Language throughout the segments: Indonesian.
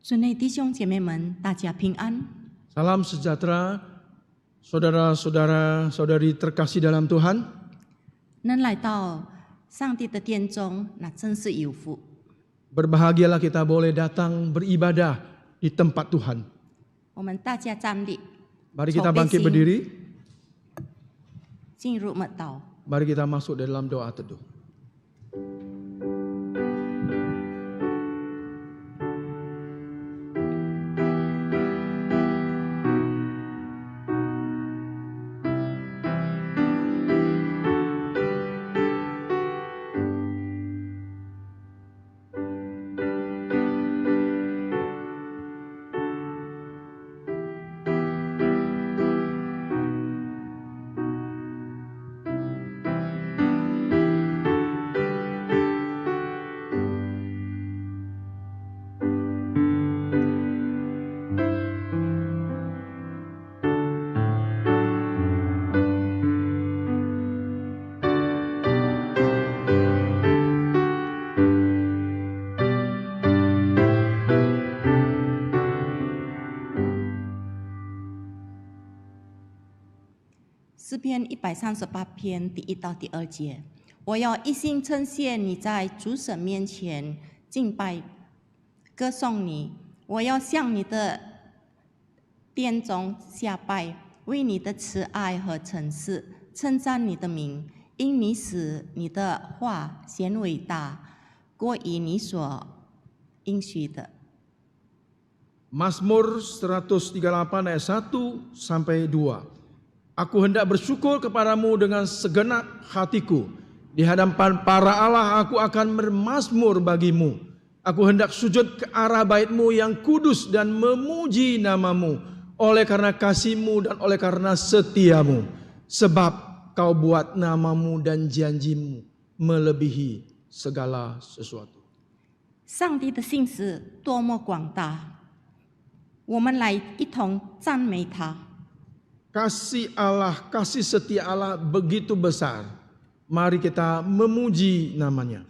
主内弟兄姐妹们，大家平安。 Salam sejahtera, saudara-saudara, saudari terkasih dalam Tuhan. 能来到上帝的殿中，那真是有福。 Berbahagialah kita boleh datang beribadah di tempat Tuhan. 我们大家站立， Mari kita bangkit berdiri, 进入默祷。 mari kita masuk dalam doa teduh.诗篇138篇第1到第2节，我要一心称谢你在主神面前敬拜歌颂你，我要向你的殿中下拜，为你的慈爱和诚实称赞你的名，因你使你的话显伟大，过于你所应许的。 Mazmur 138 ayat 1 sampai 2. Aku hendak bersyukur kepadamu dengan segenap hatiku. Di hadapan para Allah aku akan bermazmur bagimu. Aku hendak sujud ke arah baitmu yang kudus dan memuji namamu. Oleh karena kasihmu dan oleh karena setiamu. Sebab kau buat namamu dan janjimu melebihi segala sesuatu. 上帝的信实多么广大，我们来一同赞美他。 Kasih Allah, kasih setia Allah begitu besar. Mari kita memuji namanya.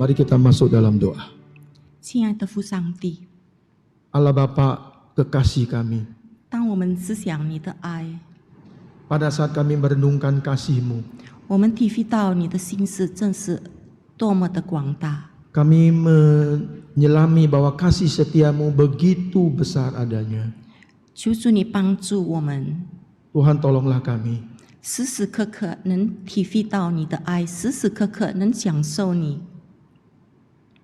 Mari kita masuk dalam doa. 亲爱的父上帝， Allah Bapa kekasih kami, 当我们思想你的爱， pada saat kami merenungkan kasih-Mu, 我们体会到你的心思真是多么的广大。 kami menyelami bahwa kasih setiamu begitu besar adanya. 求主你帮助我们， Tuhan tolonglah kami. 时时刻刻能体会到你的爱，时时刻刻能享受你。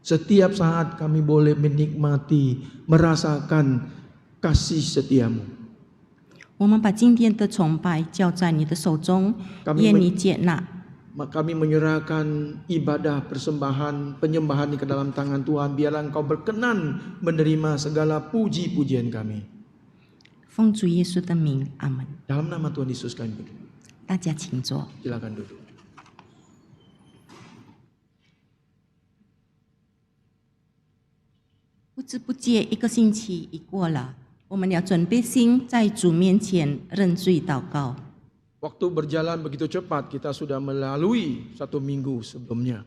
Setiap saat kami boleh menikmati, merasakan kasih setiamu. 我们把今天的崇拜交在你的手中， 愿你接纳。 Kami menyerahkan ibadah, persembahan, penyembahan ini ke dalam tangan Tuhan. Biarlah Engkau berkenan menerima segala puji-pujian kami. 奉主耶稣的名，阿门。 Dalam nama Tuhan Yesus kami berdoa. 大家请坐。 Silakan duduk. 不知不觉一个星期已过了，我们要准备心在主面前认罪祷告。 Waktu berjalan begitu cepat, kita sudah melalui 1 minggu sebelumnya.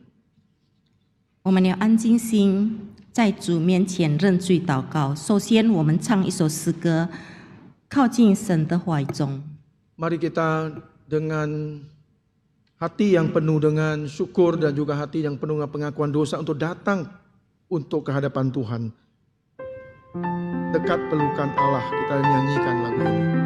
我们要安静心在主面前认罪祷告。首先，我们唱一首诗歌，靠近神的怀中。 Mari kita dengan hati yang penuh dengan syukur dan juga hati yang penuh dengan pengakuan dosa untuk datang untuk kehadapan Tuhan. Dekat pelukan Allah, kita nyanyikan lagu ini.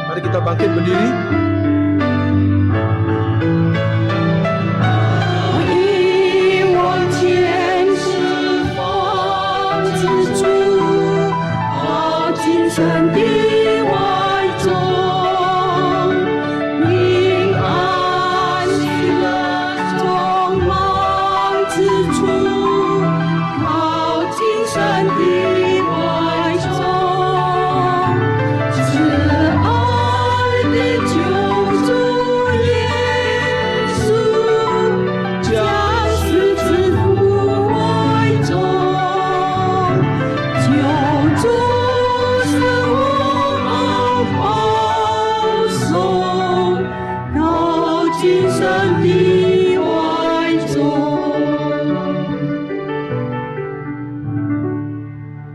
Mari kita bangkit berdiri.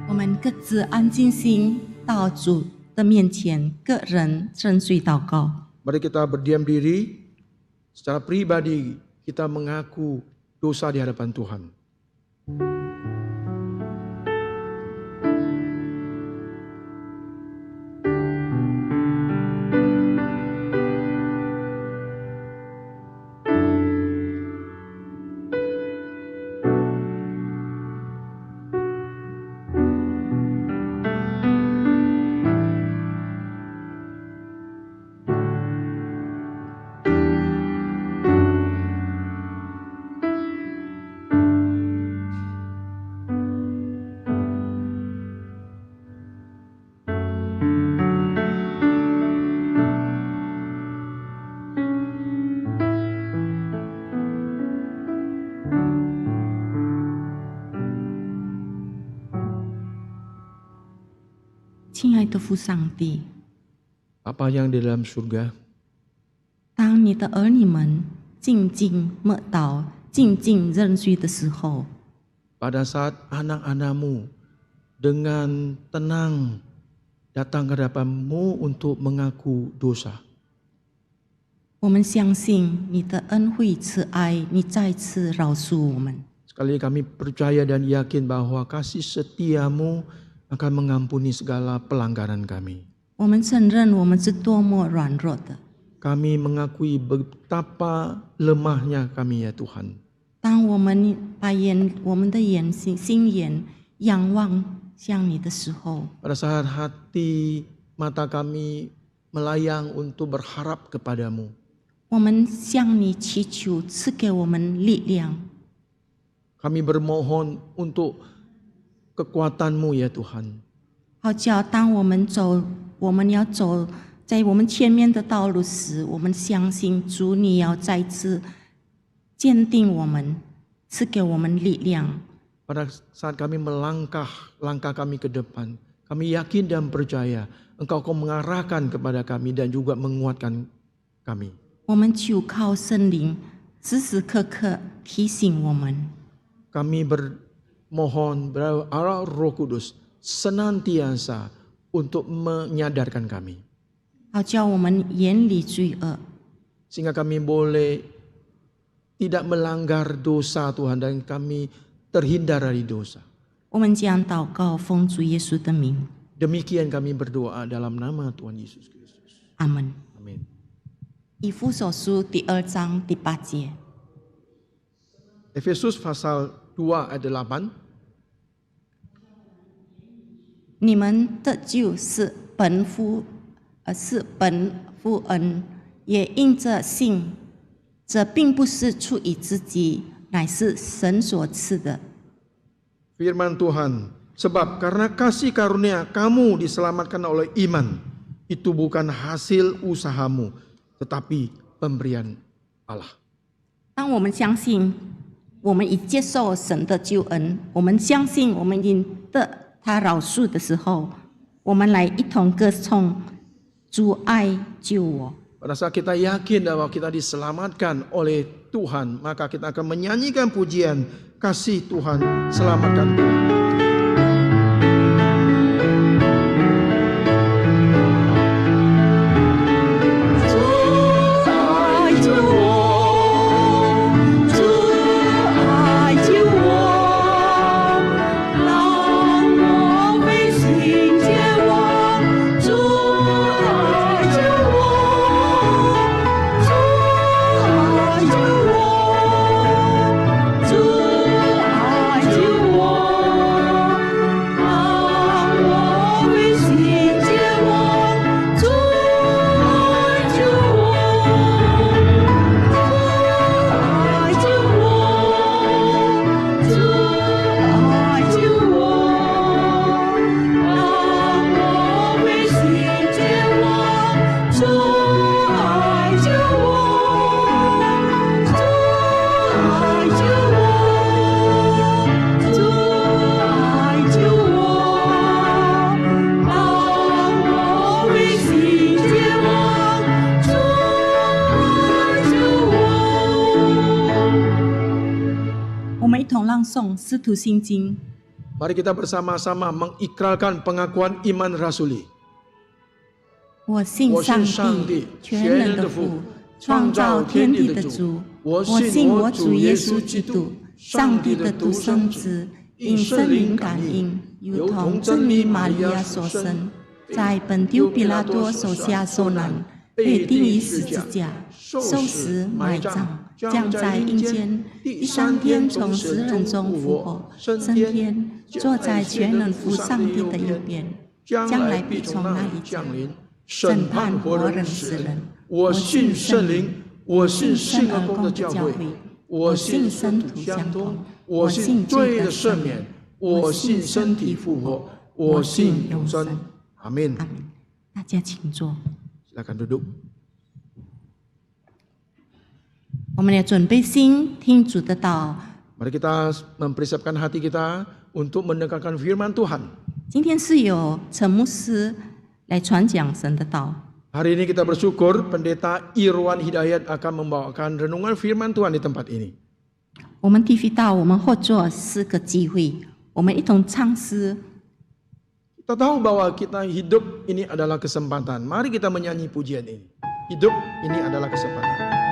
我们各自安静心到主的面前，个人认罪祷告。 Mari kita berdiam diri. Secara pribadi kita mengaku dosa di hadapan Tuhan. 亲爱的父上帝， Bapa yang di dalam surga, 当你的儿女们静静默祷、静静认罪的时候， pada saat anak-anakmu dengan tenang datang ke hadapan-Mu untuk mengaku dosa, 我们相信你的恩惠慈爱，你再次饶恕我们。 sekali kami percaya dan yakin bahwa kasih setia-Mu akan mengampuni segala pelanggaran kami. 我们承认我们是多么软弱的。 Kami mengakui betapa lemahnya kami ya Tuhan. 当我们把我们的心眼仰望向你的时候， Pada saat hati mata kami melayang untuk berharap kepadamu, 我们向你祈求，赐给我们力量。 kami bermohon untuk kekuatan-Mu ya Tuhan. 好叫当我们要走在我们前面的道路时，我们相信主，你要再次坚定我们，赐给我们力量。 Pada saat kami langkah kami ke depan, kami yakin dan percaya Engkau akan mengarahkan kepada kami dan juga menguatkan kami. 我们求靠圣灵，时时刻刻提醒我们。 Kami bermohon berdoa Allah Roh Kudus senantiasa untuk menyadarkan kami, 好叫我们远离罪恶， sehingga kami boleh tidak melanggar dosa Tuhan dan kami terhindar dari dosa. 我们将祷告奉主耶稣的名， Demikian kami berdoa dalam nama Tuhan Yesus Kristus. 阿门。 Amin. 以弗所书第2章第8节， Efesus pasal 2 ayat 8. 你们得救是本乎恩，也因着信。这并不是出于自己，乃是神所赐的。 Firman Tuhan, sebab karena kasih karunia kamu diselamatkan oleh iman, itu bukan hasil usahamu, tetapi pemberian Allah. 当我们相信，我们已接受神的救恩，我们相信我们已得他饶恕的时候，我们来一同歌颂主爱救我。 Pada saat kita yakin bahwa kita diselamatkan oleh Tuhan, maka kita akan menyanyikan pujian kasih Tuhan selamatkan.《使徒信经》。 Mari kita bersama-sama mengikrarkan pengakuan iman rasuli. 我信上帝，全能的父，创造天地的主。我信我主耶稣基督，上帝的独生子，因圣灵感应，由同真理玛利亚所生，在本丢比拉多手下受难，被钉于十字架，受死埋葬，降在阴间，第3天从死人中复活，升天，坐在全能父上帝的右边，将来必从那里降临，审判活人死人。我信圣灵，我信圣而公的教会，我信圣徒相通，我信罪的赦免，我信身体复活，我信永生。 Amin. 阿门。大家请坐。 Silakan duduk. 我们要准备心听主的道。 Mari kita mempersiapkan hati kita untuk mendengarkan firman Tuhan. 今天是由陈牧师来传讲神的道。 Hari ini kita bersyukur Pendeta Irwan Hidayat akan membawakan renungan firman Tuhan di tempat ini. 我们地频道，我们或做4个机会，我们一同唱诗。 Kita tahu bahwa kita hidup ini adalah kesempatan. Mari kita menyanyi pujian ini. Hidup ini adalah kesempatan.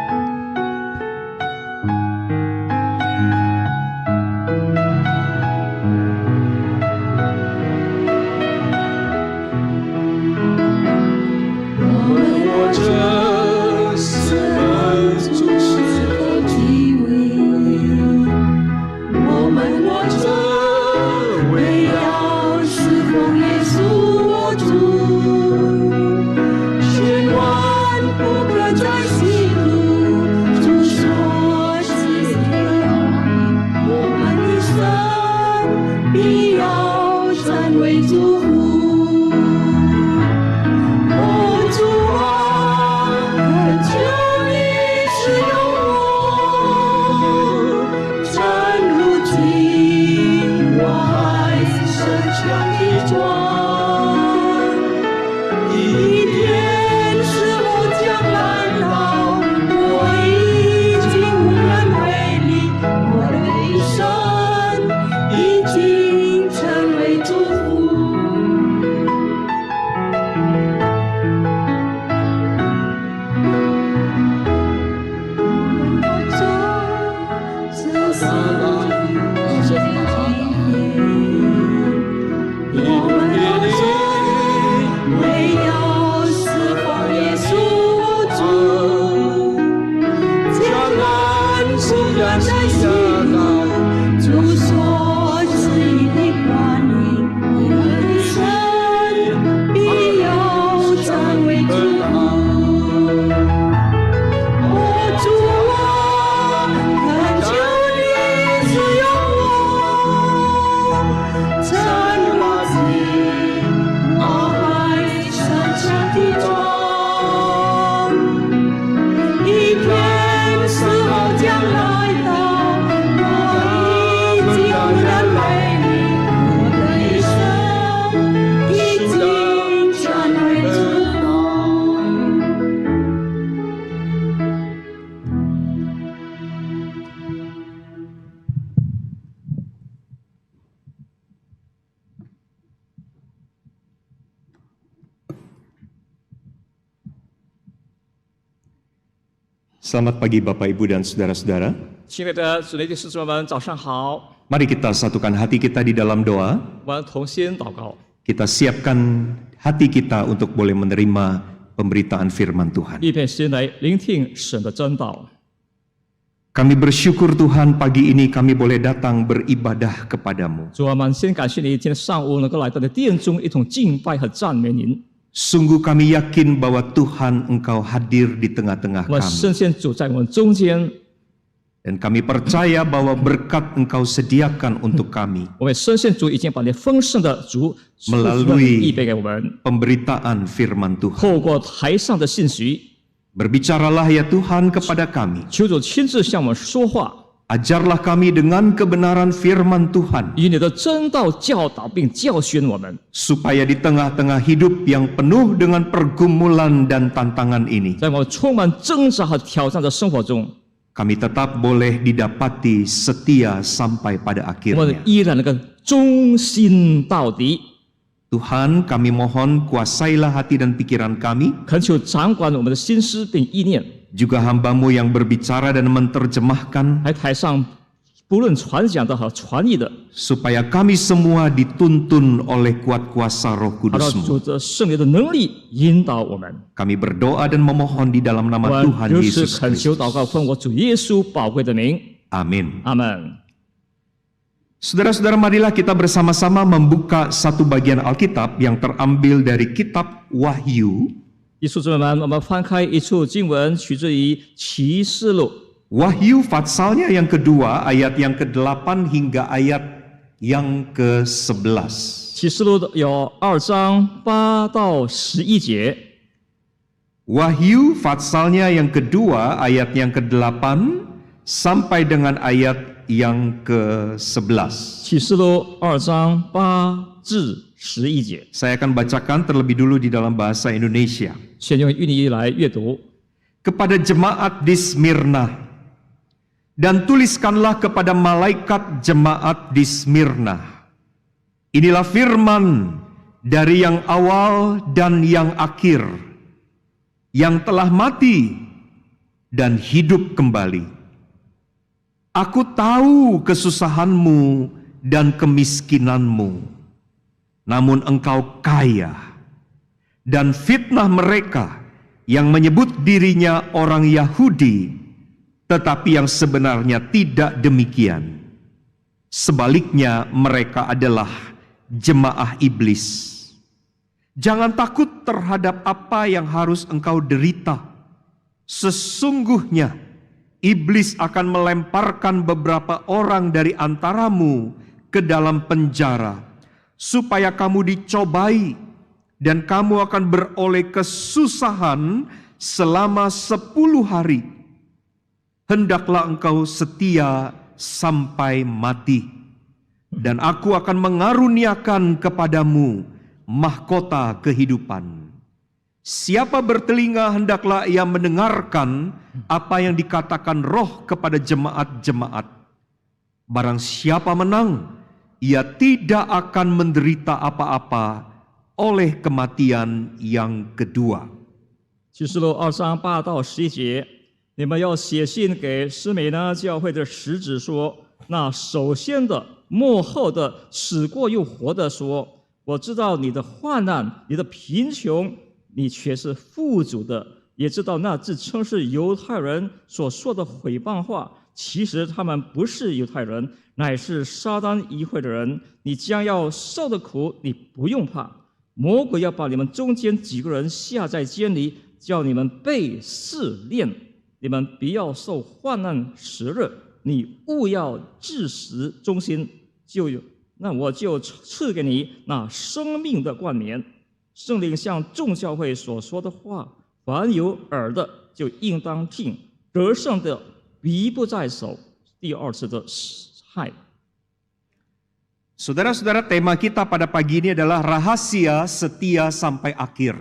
Selamat pagi Bapak, Ibu, dan Saudara-saudara. 亲爱的主内弟兄姊妹们，早上好！ Mari kita satukan hati kita di dalam doa. 我们同心祷告， Kita siapkan hati kita untuk boleh menerima pemberitaan firman Tuhan. 预备心来聆听神的真道。 Kami bersyukur Tuhan pagi ini kami boleh datang beribadah kepadamu. 主啊，满心感谢你，今天上午能够来到你的殿中，一同敬拜和赞美您。 Sungguh kami yakin bahwa Tuhan Engkau hadir di tengah-tengah 我们 kami. 深信主在我们中间， Dan kami percaya bahwa berkat Engkau sediakan untuk kami 我们深信主已经把你丰盛的主 Melalui 预备给我们。 pemberitaan firman Tuhan. 透过台上的信息， Berbicaralah ya Tuhan kepada kami. 求主亲自向我们说话， Ajarlah kami dengan kebenaran firman Tuhan. 以你的真道教导并教训我们， Supaya di tengah-tengah hidup yang penuh dengan pergumulan dan tantangan ini, 在我们充满挣扎和挑战的生活中， kami tetap boleh didapati setia sampai pada 我们 akhirnya. 依然能够忠心到底。 Tuhan, kami mohon kuasailah hati dan pikiran kami, 恳求掌管我们的心思并意念， juga hamba-Mu yang berbicara dan menerjemahkan, 在台上不论传讲的和传译的， supaya kami semua dituntun oleh kuat kuasa Roh 好让主 Kudus-Mu. 的圣灵的能力引导我们。 Kami berdoa dan memohon di dalam 我 nama 们 Tuhan 如此 Yesus 恳求 Kristus. 祷告，奉我主耶稣宝贵的名， Amin. 阿门。 Saudara-saudara, marilah kita bersama-sama membuka satu bagian Alkitab yang terambil dari kitab Wahyu. 弟兄姊妹们，我们翻开一处经文，取自于启示录 Wahyu Fatsalnya yang kedua, ayat yang ke-8 hingga ayat yang ke-11. 启示录有2章8到11节。 Wahyu Fatsalnya yang kedua, ayat yang ke-8 sampai dengan ayat yang ke-11. 启示录2章8至11节， Saya akan bacakan terlebih dulu di dalam bahasa Indonesia. 先用印尼语来阅读。 Kepada jemaat di Smyrna, dan tuliskanlah kepada malaikat jemaat di Smyrna. Inilah firman dari yang awal dan yang akhir, yang telah mati dan hidup kembali. Aku tahu kesusahanmu dan kemiskinanmu, namun engkau kaya, dan fitnah mereka yang menyebut dirinya orang Yahudi, tetapi yang sebenarnya tidak demikian. Sebaliknya mereka adalah jemaah iblis. Jangan takut terhadap apa yang harus engkau derita. Sesungguhnya iblis akan melemparkan beberapa orang dari antaramu ke dalam penjara, supaya kamu dicobai, dan kamu akan beroleh kesusahan selama 10 hari. Hendaklah engkau setia sampai mati, dan aku akan mengaruniakan kepadamu mahkota kehidupan. Siapa bertelinga hendaklah ia mendengarkan apa yang dikatakan Roh kepada jemaat-jemaat. Barang siapa menang, ia tidak akan menderita apa-apa oleh kematian yang kedua. 启示录2章8到11节，你们要写信给施美拉教会的使者说：那首先的、末后的、死过又活的说，我知道你的患难、你的贫穷，你却是富足的；也知道那自称是犹太人所说的毁谤话，其实他们不是犹太人，乃是撒旦议会的人。你将要受的苦，你不用怕。魔鬼要把你们中间几个人下在监里，叫你们被试炼。你们不要受患难时日，你务要至死忠心，那我就赐给你那生命的冠冕。圣灵向众教会所说的话，凡有耳的就应当听，得胜的必不再受第二次的害。 Saudara-saudara, tema kita pada pagi ini adalah rahasia setia sampai akhir.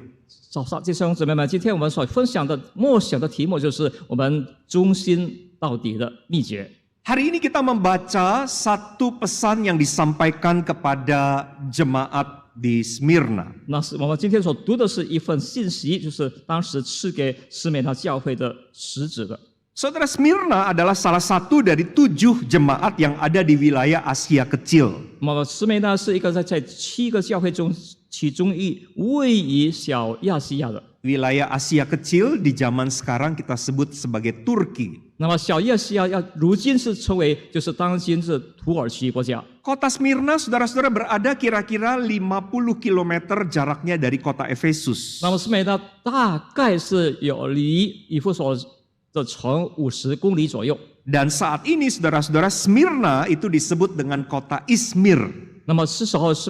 早上，弟兄姊妹们，今天我们所分享的默想的题目就是我们忠心到底的秘诀。 Hari ini kita membaca satu pesan yang disampaikan kepada jemaat di Smyrna. 那是我们今天所读的是一份信息，就是当时赐给施美拉教会的使者的。 Saudara, Smyrna adalah salah satu dari 7 jemaat yang ada di wilayah Asia Kecil. 那么施美拉是一个在7个教会中其中位于小亚细亚的。 Wilayah Asia Kecil di zaman sekarang kita sebut sebagai Turki. 那么小亚细亚如今是称为就是当今是土耳其国家。 Kota Smyrna, saudara-saudara, berada kira-kira 50 km jaraknya dari kota Efesus. 那么施美拉大概是有离以弗所的城50公里左右。 Dan saat ini, saudara-saudara, Smyrna itu disebut dengan kota Izmir. 那么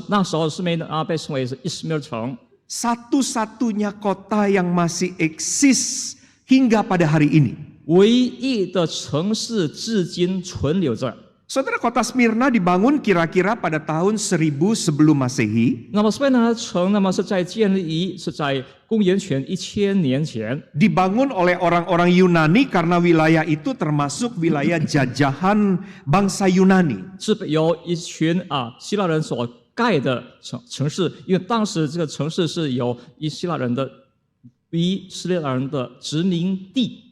那时候施美拉被称为是伊斯米尔城。 Satu-satunya kota yang masih eksis hingga pada hari ini. 唯一的城市至今存留着。 Saudara, kota Smyrna dibangun kira-kira pada tahun 1000 sebelum Masehi. 那么斯美拉城，那么是在建立是在公元前1000年前， Dibangun oleh orang-orang Yunani karena wilayah itu termasuk wilayah jajahan bangsa Yunani. 是由一群希腊人所盖的城市，因为当时这个城市是由希腊人的殖民地。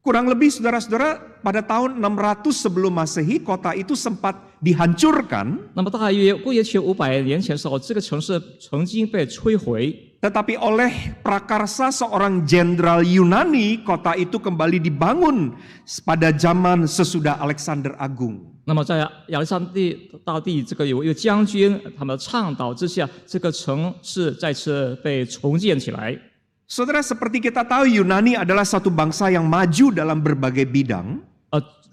Kurang lebih saudara-saudara pada tahun 600 sebelum Masehi kota itu sempat dihancurkan. 那么大约公元前500年前的时候，这个城市曾经被摧毁。 Tetapi oleh prakarsa seorang jenderal Yunani, kota itu kembali dibangun pada zaman sesudah Alexander Agung. 那么在亚历山大帝这个有一个将军他们的倡导之下，这个城市再次被重建起来。 Saudara, seperti kita tahu Yunani adalah satu bangsa yang maju dalam berbagai bidang.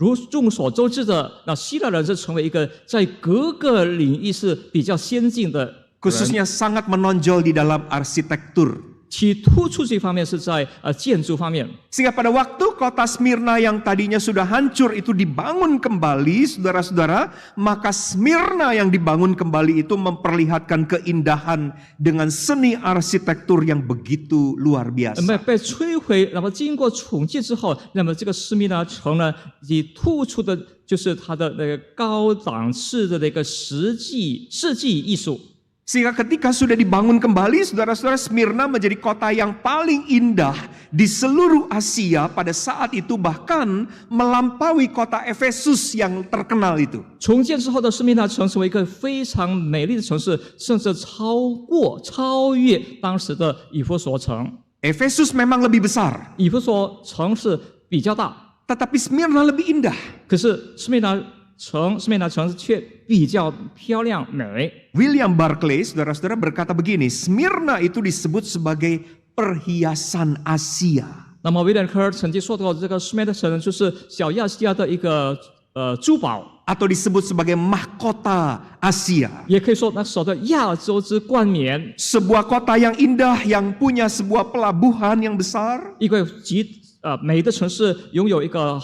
如众所周知的，那希腊人是成为一个在各个领域是比较先进的， Khususnya sangat menonjol di dalam arsitektur. 其突出这方面是在建筑方面。 Sehingga pada waktu kota Smyrna yang tadinya sudah hancur itu dibangun kembali, saudara-saudara, maka Smyrna yang dibangun kembali itu memperlihatkan keindahan dengan seni arsitektur yang begitu luar biasa. 被摧毁，那么经过重建之后，那么这个斯密达城呢，以突出的就是它的那个高档次的那个设计艺术。 Sehingga ketika sudah dibangun kembali, saudara-saudara, Smyrna menjadi kota yang paling indah di seluruh Asia pada saat itu, bahkan melampaui kota Efesus yang terkenal itu. 重建之后的斯密达城成为一个非常美丽的城市，甚至超越当时的以弗所城。 Efesus memang lebih besar, 以弗所城是比较大， tetapi Smyrna lebih indah. 可是斯密达城却比较漂亮美。 William Barclay, saudara-saudara, berkata begini, Smyrna itu disebut sebagai perhiasan Asia. 那么威廉科尔曾经说到，这个斯密达城就是小亚细亚的一个珠宝， Atau disebut sebagai mahkota Asia. 也可以说那首的亚洲之冠冕， Sebuah kota yang indah yang punya sebuah pelabuhan yang besar. 一个美的城市，拥有一个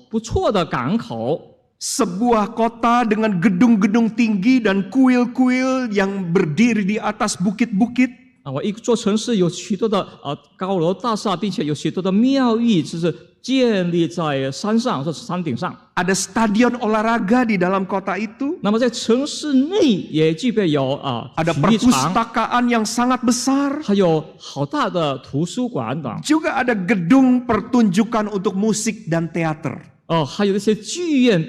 不错的港口。 Sebuah kota dengan gedung-gedung tinggi dan kuil-kuil yang berdiri di atas bukit-bukit. 一座城市有许多的高楼大厦，并且有许多的庙宇，就是建立在山上或者山顶上。 Ada stadion olahraga di dalam kota itu. 那么在城市内也具备有Ada 体育场， perpustakaan yang sangat besar. 还有好大的图书馆等。 Juga ada gedung pertunjukan untuk musik dan teater. 还有一些剧院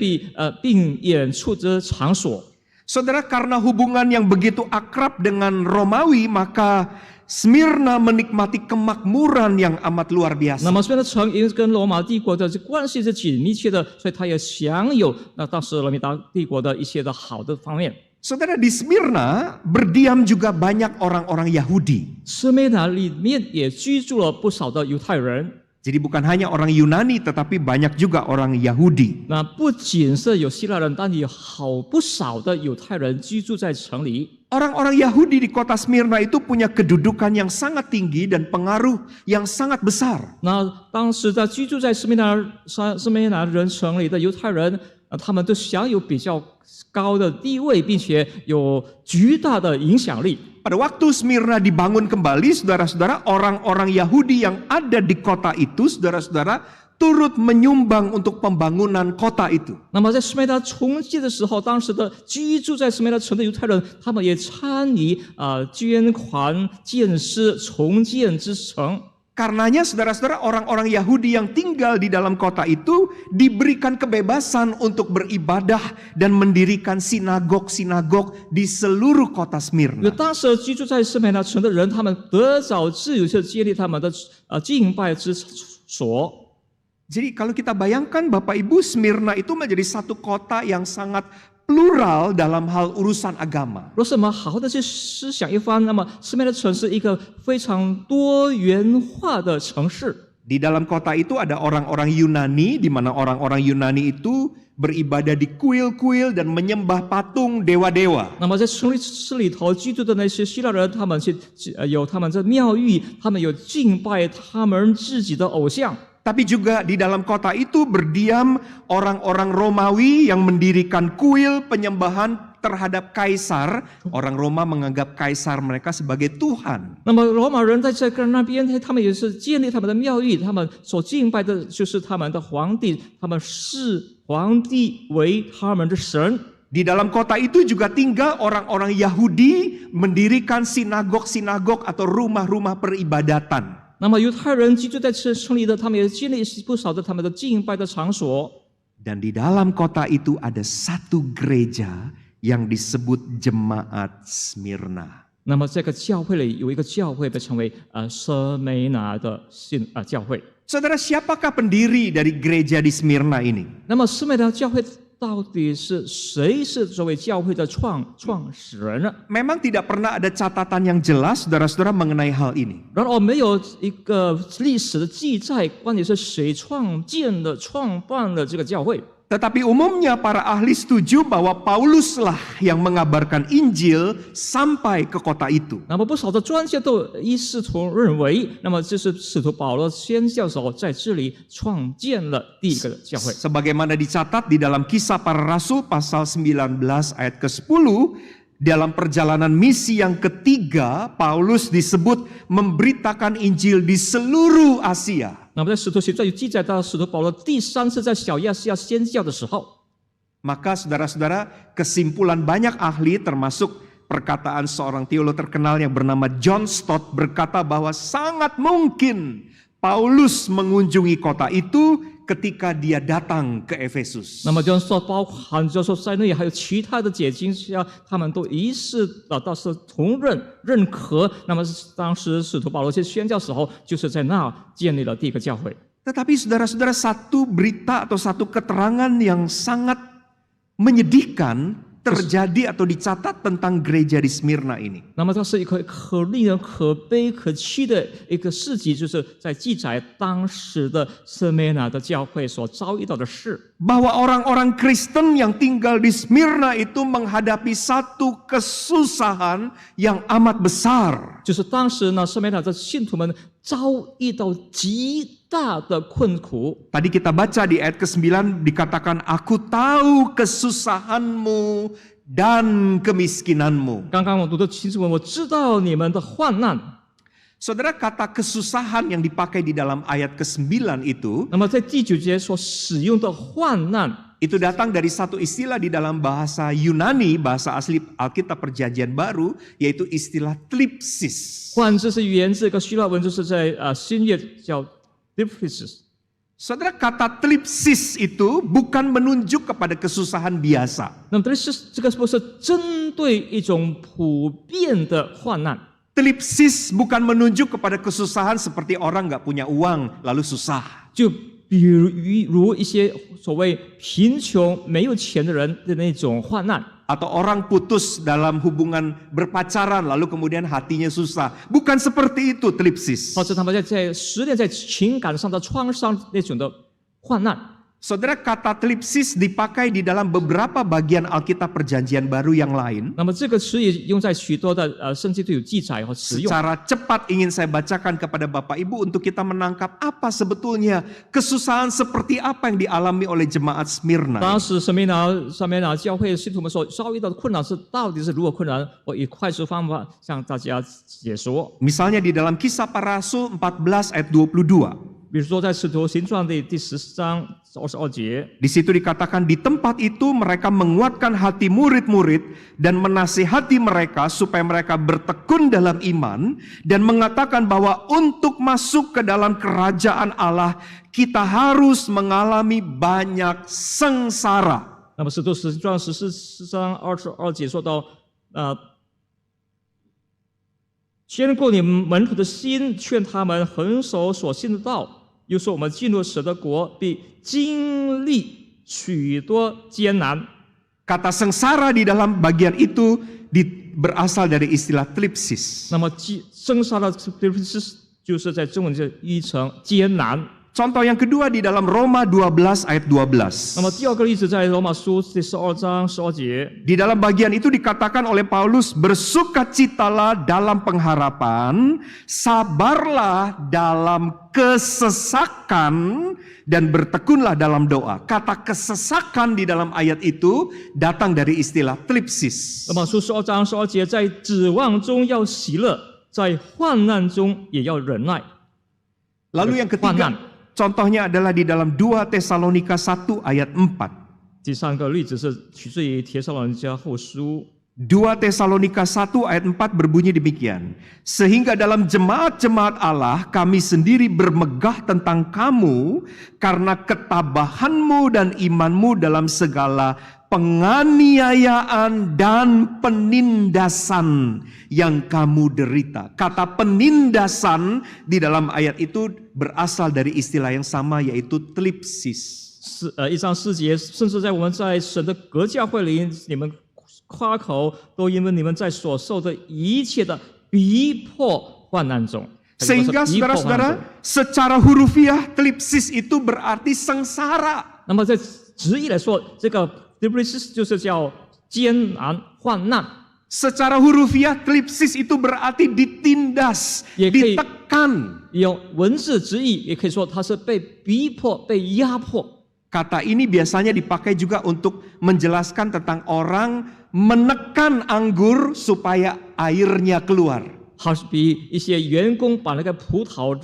并演出的场所。 Saudara, karena hubungan yang begitu akrab dengan Romawi, maka Smyrna menikmati kemakmuran yang amat luar 那 biasa. 么虽然城因跟罗马帝国的关系是紧密切的，所以它也享有当时罗马帝国的一些的好的方面。 Saudara, di Smyrna berdiam juga banyak orang-orang Yahudi. 斯美达里面也居住了不少的犹太人。 Jadi bukan hanya orang Yunani, tetapi banyak juga orang Yahudi. 那不仅是有希腊人，但也好不少的犹太人居住在城里。 Orang-orang Yahudi di kota Smyrna itu punya kedudukan yang sangat tinggi dan pengaruh yang sangat besar. 那当时在居住在斯美拿人城里的犹太人，他们都享有比较高的地位，并且有巨大的影响力。 Pada waktu Smyrna dibangun kembali, saudara-saudara, orang-orang Yahudi yang ada di kota itu, saudara-saudara, turut menyumbang untuk pembangunan kota itu. 那么在斯美达重建的时候，当时的居住在斯美达城的犹太人，他们也参与捐款建设重建之城。 Karenanya saudara-saudara, orang-orang Yahudi yang tinggal di dalam kota itu diberikan kebebasan untuk beribadah dan mendirikan sinagog-sinagog di seluruh kota 因为 Smyrna. 当时居住在斯美达城的人，他们得早自由去建立他们的敬拜之所。 Jadi kalau kita bayangkan Bapak Ibu, Smyrna itu menjadi satu kota yang sangat plural dalam hal urusan agama. 若是我们好好的去思想一番，那么斯美达城是一个非常多元化的城市。 Di dalam kota itu ada orang-orang Yunani, di mana orang-orang Yunani itu beribadah di kuil-kuil dan menyembah patung dewa-dewa. 那么在城市里头居住的那些希腊人，他们有他们的庙宇，他们有敬拜他们自己的偶像。 Tapi juga di dalam kota itu berdiam orang-orang Romawi yang mendirikan kuil penyembahan terhadap kaisar. Orang Roma menganggap kaisar mereka sebagai Tuhan. 那么罗马人在这个那边，他们也是建立他们的庙宇，他们所敬拜的就是他们的皇帝，他们视皇帝为他们的神。 Di dalam kota itu juga tinggal orang-orang Yahudi mendirikan sinagog-sinagog atau rumah-rumah peribadatan. 那么犹太人居住在城里的，他们也建立不少的他们的敬拜的场所。 Dan di dalam kota itu ada satu gereja yang disebut Jemaat Smyrna. 那么这个教会里有一个教会被称为舍美拿的教会。 Saudara, siapakah pendiri dari gereja di Smyrna ini? 那么舍美拿教会到底是谁是作为教会的创始人呢？ Memang tidak pernah ada catatan yang jelas, saudara-saudara, mengenai hal ini. 然而没有一个历史的记载，关于是谁创办了这个教会。Tetapi umumnya para ahli setuju bahwa Pauluslah yang mengabarkan Injil sampai ke kota itu. 那么不少的专家都一视同认为，那么这是使徒保罗宣教时候在这里创建了第一个教会。 Sebagaimana dicatat di dalam Kisah Para Rasul pasal 19 ayat ke-10, dalam perjalanan misi yang ketiga, Paulus disebut memberitakan Injil di seluruh Asia. 那么在使徒行传有记载到，使徒保罗第3次在小亚细亚宣教的时候， Maka saudara-saudara, kesimpulan banyak ahli termasuk perkataan seorang teolog terkenal yang bernama John Stott berkata bahwa sangat mungkin Paulus mengunjungi kota itu ketika dia datang ke Efesus. 那么就是说，包含就是说在内还有其他的解经家，他们都一致到是同认可。那么当时使徒保罗去宣教时候，就是在那建立了第一个教会。 Tetapi saudara-saudara, satu berita atau satu keterangan yang sangat menyedihkan terjadi atau dicatat tentang gereja di Smyrna ini. 那么它是一个令人可悲可泣的一个事迹，就是在记载当时的色美拿的教会所遭遇到的事。 Bahwa orang-orang Kristen yang tinggal di Smyrna itu menghadapi satu kesusahan yang amat besar. 就是当时呢，色美拿的信徒们遭遇到极大的困苦。 Tadi kita baca di ayat ke-9 dikatakan, aku tahu kesusahanmu dan kemiskinanmu. 刚刚我读的清楚，我知道你们的患难。 Saudara, kata kesusahan yang dipakai di dalam ayat ke-9 itu, 那么在第9节所使用的患难， itu datang dari satu istilah di dalam bahasa Yunani, bahasa asli Alkitab Perjanjian Baru, yaitu istilah thlipsis. 患这是源自一个希腊文，就是在新约叫 thlipsis。 Saudara, kata thlipsis itu bukan menunjuk kepada kesusahan biasa. 那么 thlipsis 这个不是针对一种普遍的患难。 Thlipsis bukan menunjuk kepada kesusahan seperti orang nggak punya uang lalu susah. 就比如一些所谓贫穷没有钱的人的那种患难。 Atau orang putus dalam hubungan berpacaran lalu kemudian hatinya susah. Bukan seperti itu thlipsis. 或者他们在失恋、在情感上的创伤那种的患难。 Saudara, kata thlipsis dipakai di dalam beberapa bagian Alkitab Perjanjian Baru yang lain. 那么这个词也用在许多的圣经都有记载和使用。 Secara cepat ingin saya bacakan kepada Bapak Ibu untuk kita menangkap apa sebetulnya kesusahan seperti apa yang dialami oleh jemaat Smyrna. 当时圣美拿教会信徒们所遭遇到的困难是到底是如何困难？我以快速方法向大家解说。 Misalnya di dalam Kisah Para Rasul 14 ayat 22. 比如说在使徒行传的第14章22节， Di situ dikatakan di tempat itu mereka menguatkan hati murid-murid dan menasihati mereka supaya mereka bertekun dalam iman dan mengatakan bahwa untuk masuk ke dalam kerajaan Allah kita harus mengalami banyak sengsara. 那么使徒行传14章22节说到，坚固你们门徒的心，劝他们恒守所信的道。又说我们进入神的国，必经历许多艰难。 Kata sengsara di dalam bagian itu berasal dari istilah thlipsis. 那么生杀的就是在中文就译成艰难。 Contoh yang kedua di dalam Roma 12 ayat 12. 那么第二个例子在罗马书第12章12节， Di dalam bagian itu dikatakan oleh Paulus, bersukacitalah dalam pengharapan, sabarlah dalam kesesakan, dan bertekunlah dalam doa. Kata kesesakan di dalam ayat itu datang dari istilah thlipsis. 罗马书12章12节，在指望中要喜乐，在患难中也要忍耐。 Lalu yang ketiga, contohnya adalah di dalam 2 Tesalonika 1 ayat 4. 第三个例子是取自于帖撒罗尼迦后书。 2 Tesalonika 1 ayat 4 berbunyi demikian. Sehingga dalam jemaat-jemaat Allah kami sendiri bermegah tentang kamu karena ketabahanmu dan imanmu dalam segala penganiayaan dan penindasan yang kamu derita. Kata penindasan di dalam ayat itu berasal dari istilah yang sama yaitu thlipsis. 1章4节，甚至在我们在神的国教会里，你们夸口，都因为你们在所受的一切的逼迫患难中。 Sehingga saudara-saudara, secara hurufiah thlipsis itu berarti sengsara. 那么在直译来说，这个 thlipsis 就是叫艰难患难。 Secara hurufiah, thlipsis itu berarti ditindas, Ya, kayak- ditekan. 用文字直译也可以说它是被逼迫、被压迫。 Kata ini biasanya dipakai juga untuk menjelaskan tentang orang menekan anggur supaya airnya keluar. 好比一些员工把那个葡萄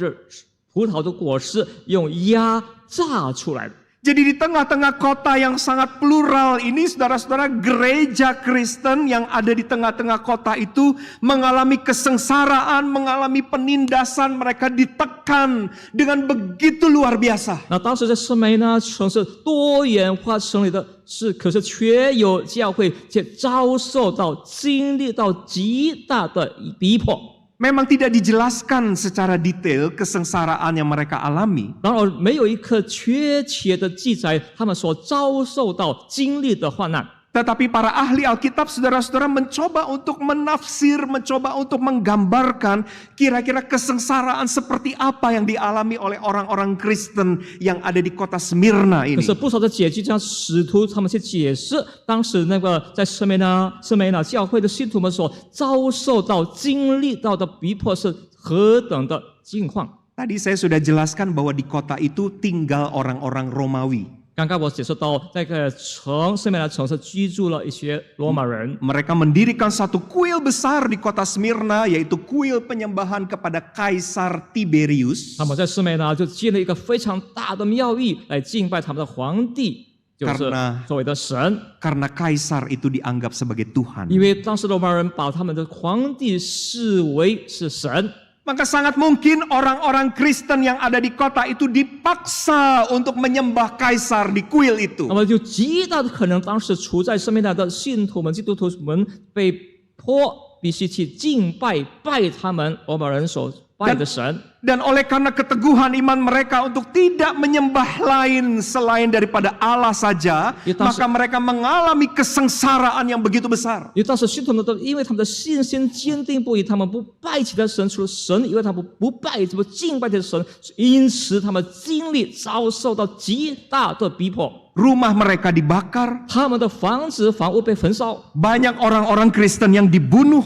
的果实用压榨出来的。 Jadi di tengah-tengah kota yang sangat plural ini, saudara-saudara, gereja Kristen yang ada di tengah-tengah kota itu mengalami kesengsaraan, mengalami penindasan, mereka ditekan dengan begitu luar biasa. 那当时在圣梅纳城是多元化城里的是，可是却有教会却遭受到、经历到极大的逼迫。 Memang tidak dijelaskan secara detail kesengsaraan yang mereka alami. 然而，没有一个确切的记载他们所遭受到、经历的患难。 Tetapi para ahli Alkitab, saudara-saudara, mencoba untuk menafsir, mencoba untuk menggambarkan kira-kira kesengsaraan seperti apa yang dialami oleh orang-orang Kristen yang ada di kota Smyrna 可 ini. 是不少的解经家、使徒他们去解释当时那个在圣梅纳教会的信徒们所遭受到、经历到的逼迫是何等的境况。 Tadi saya sudah jelaskan bahwa di kota itu tinggal orang-orang Romawi. 刚刚我解释到，那个圣梅纳城是居住了一些罗马人， Mereka mendirikan satu kuil besar di kota Smyrna, yaitu kuil penyembahan kepada Kaisar Tiberius. 他们在圣梅纳就建了一个非常大的庙宇来敬拜他们的皇帝，就是所谓的神。 Karena Kaisar itu dianggap sebagai Tuhan. 因为当时罗马人把他们的皇帝视为是神。 Maka sangat mungkin orang-orang Kristen yang ada di kota itu dipaksa untuk menyembah Kaisar di kuil itu. 那么就极大的可能，当时处在圣梅纳的信徒们、基督徒们被迫必须去敬拜他们罗马人所拜的神。 Dan oleh karena keteguhan iman mereka untuk tidak menyembah lain selain daripada Allah saja, Itu maka mereka mengalami kesengsaraan yang begitu besar. 因为当时信徒们都因为他们的信心坚定不移，他们不拜其他神，除了神以外，他们不拜、不敬拜的神，因此他们经历遭受到极大的逼迫。 Rumah mereka dibakar, 他们的房子、房屋被焚烧， banyak orang-orang Kristen yang dibunuh,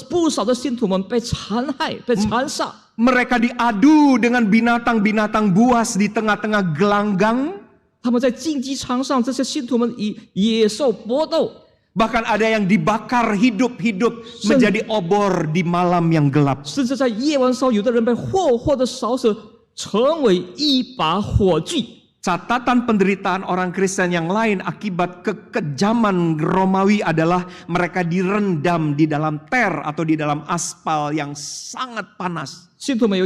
不少的信徒们被残害、被残杀。 mereka diadu dengan binatang-binatang buas di tengah-tengah gelanggang. 他们在竞技场上，这些信徒们以野兽搏斗， Bahkan ada yang dibakar hidup-hidup menjadi obor di malam yang gelap. 甚至在夜晚烧，有的人被活活的烧死，成为一把火炬。 Catatan penderitaan orang Kristen yang lain akibat kekejaman Romawi adalah mereka direndam di dalam ter atau di dalam aspal yang sangat panas. 信徒们有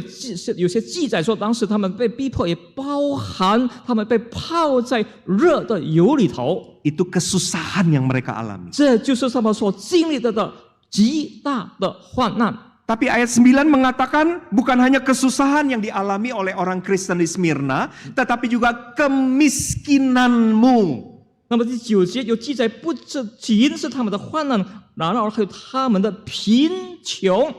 些记载说，当时他们被逼迫，也包含他们被泡在热的油里头。 Itu kesusahan yang mereka alami. 这就是他们所经历的极大的患难。 Tapi ayat 9 mengatakan bukan hanya kesusahan yang dialami oleh orang Kristen di Smyrna, tetapi juga kemiskinanmu. 那么第9节有记载，不仅是他们的患难，然而还有他们的贫穷。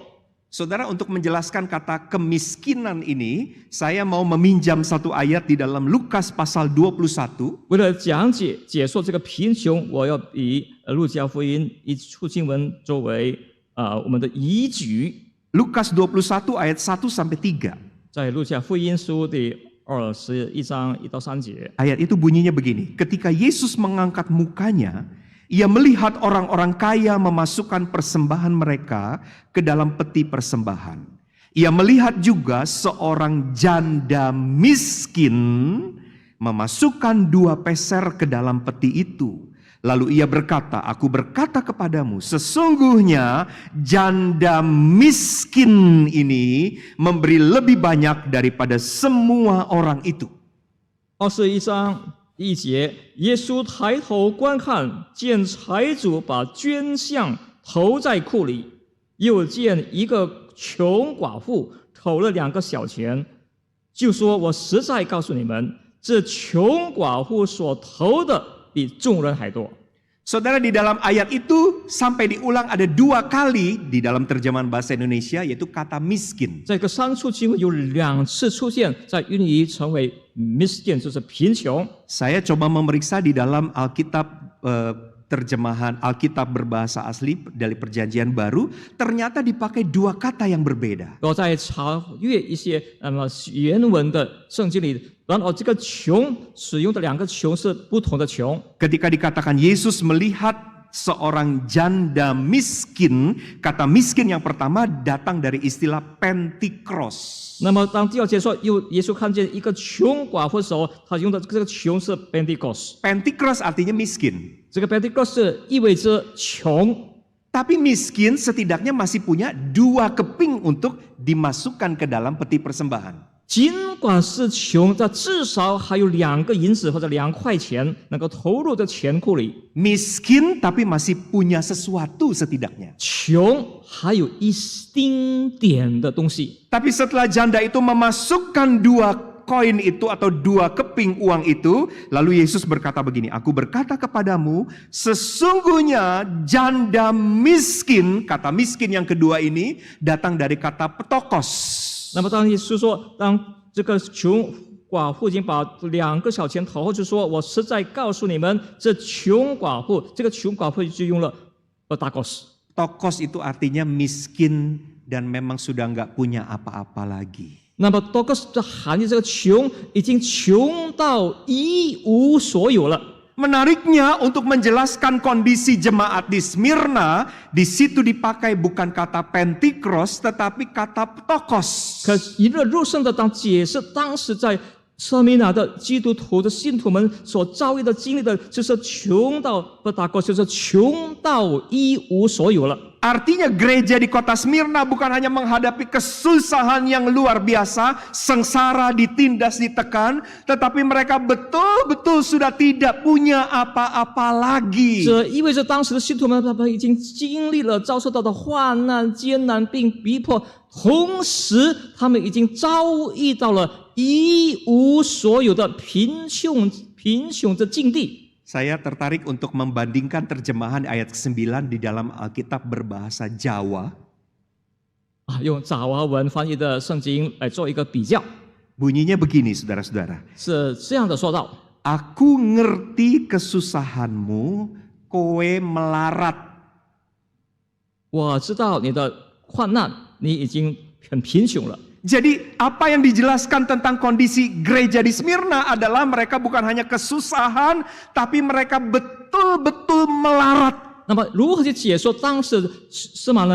Saudara, untuk menjelaskan kata kemiskinan ini, saya mau meminjam satu ayat di dalam Lukas pasal 21. 为了解说这个贫穷，我要以路加福音一处经文作为我们的依据。 Lukas 21 ayat 1 sampai 3. 在路加福音书第21章1到3节。 Ayat itu bunyinya begini. Ketika Yesus mengangkat mukanya, ia melihat orang-orang kaya memasukkan persembahan mereka ke dalam peti persembahan. Ia melihat juga seorang janda miskin memasukkan 2 peser ke dalam peti itu. Lalu ia berkata, aku berkata kepadamu, sesungguhnya janda miskin ini memberi lebih banyak daripada semua orang itu. 21章1节，耶稣抬头观看，见财主把捐项投在库里，又见一个穷寡妇投了2个小钱，就说：“我实在告诉你们，这穷寡妇所投的比众人还多。” Saudara, di dalam ayat itu sampai diulang ada 2 kali di dalam terjemahan bahasa Indonesia, yaitu kata miskin. 这个3处经文有2次出现在韵译成为 miskin， 就是贫穷。 Saya coba memeriksa di dalam Alkitab terjemahan Alkitab berbahasa asli dari Perjanjian Baru, ternyata dipakai 2 kata yang berbeda. 我在查阅一些原文的圣经里，然后这个穷使用的2个穷是不同的穷。 Ketika dikatakan Yesus melihat seorang janda miskin, kata miskin yang pertama datang dari istilah pentikros. 那么当第2节说耶稣看见一个穷寡妇的时候，他用的这个穷是 Pentecost。 Pentikros artinya miskin. 这个 Pentecost 是意味着穷， Tapi miskin setidaknya masih punya 2 keping untuk dimasukkan ke dalam peti persembahan. 尽管是穷，但至少还有2个银子或者2块钱能够投入在钱库里。 Miskin tapi masih punya sesuatu setidaknya. 穷还有一丁点的东西。 Tapi setelah janda itu memasukkan 2 koin itu atau 2 keping uang itu, lalu Yesus berkata begini, aku berkata kepadamu, sesungguhnya janda miskin, kata miskin yang kedua ini datang dari kata petokos. 那么当耶稣说，当这个穷寡妇已经把2个小钱投后，就说：“我实在告诉你们，这穷寡妇，这个穷寡妇就用了petokos。 Tokos itu artinya miskin dan memang sudah nggak punya apa-apa lagi. 那么 tokos 的含义，这个穷已经穷到一无所有了。 Menariknya untuk menjelaskan kondisi jemaat di Smyrna, di situ dipakai bukan kata pentikros tetapi kata petokos. 可一热入圣的当解释当时在色米拿的基督徒的信徒们所遭遇的经历的，就是穷到petokos，就是穷到一无所有了。 Artinya gereja di kota Smyrna bukan hanya menghadapi kesusahan yang luar biasa, sengsara, ditindas, ditekan, tetapi mereka betul-betul sudah tidak punya apa-apa lagi. 这意味着当时的信徒们，他们已经经历了遭受到的患难、艰难并逼迫，同时他们已经遭遇到了一无所有的贫穷的境地。 Saya tertarik untuk membandingkan terjemahan ayat ke-9 di dalam Alkitab berbahasa Jawa. 用爪哇文翻译的圣经来做一个比较， Bunyinya begini, saudara-saudara. 是这样的说道： Aku ngerti kesusahanmu, kowe melarat. 我知道你的患难，你已经很贫穷了。 Jadi apa yang dijelaskan tentang kondisi gereja di Smyrna adalah mereka bukan hanya kesusahan, tapi mereka betul-betul melarat. 那么如何去解说当时司马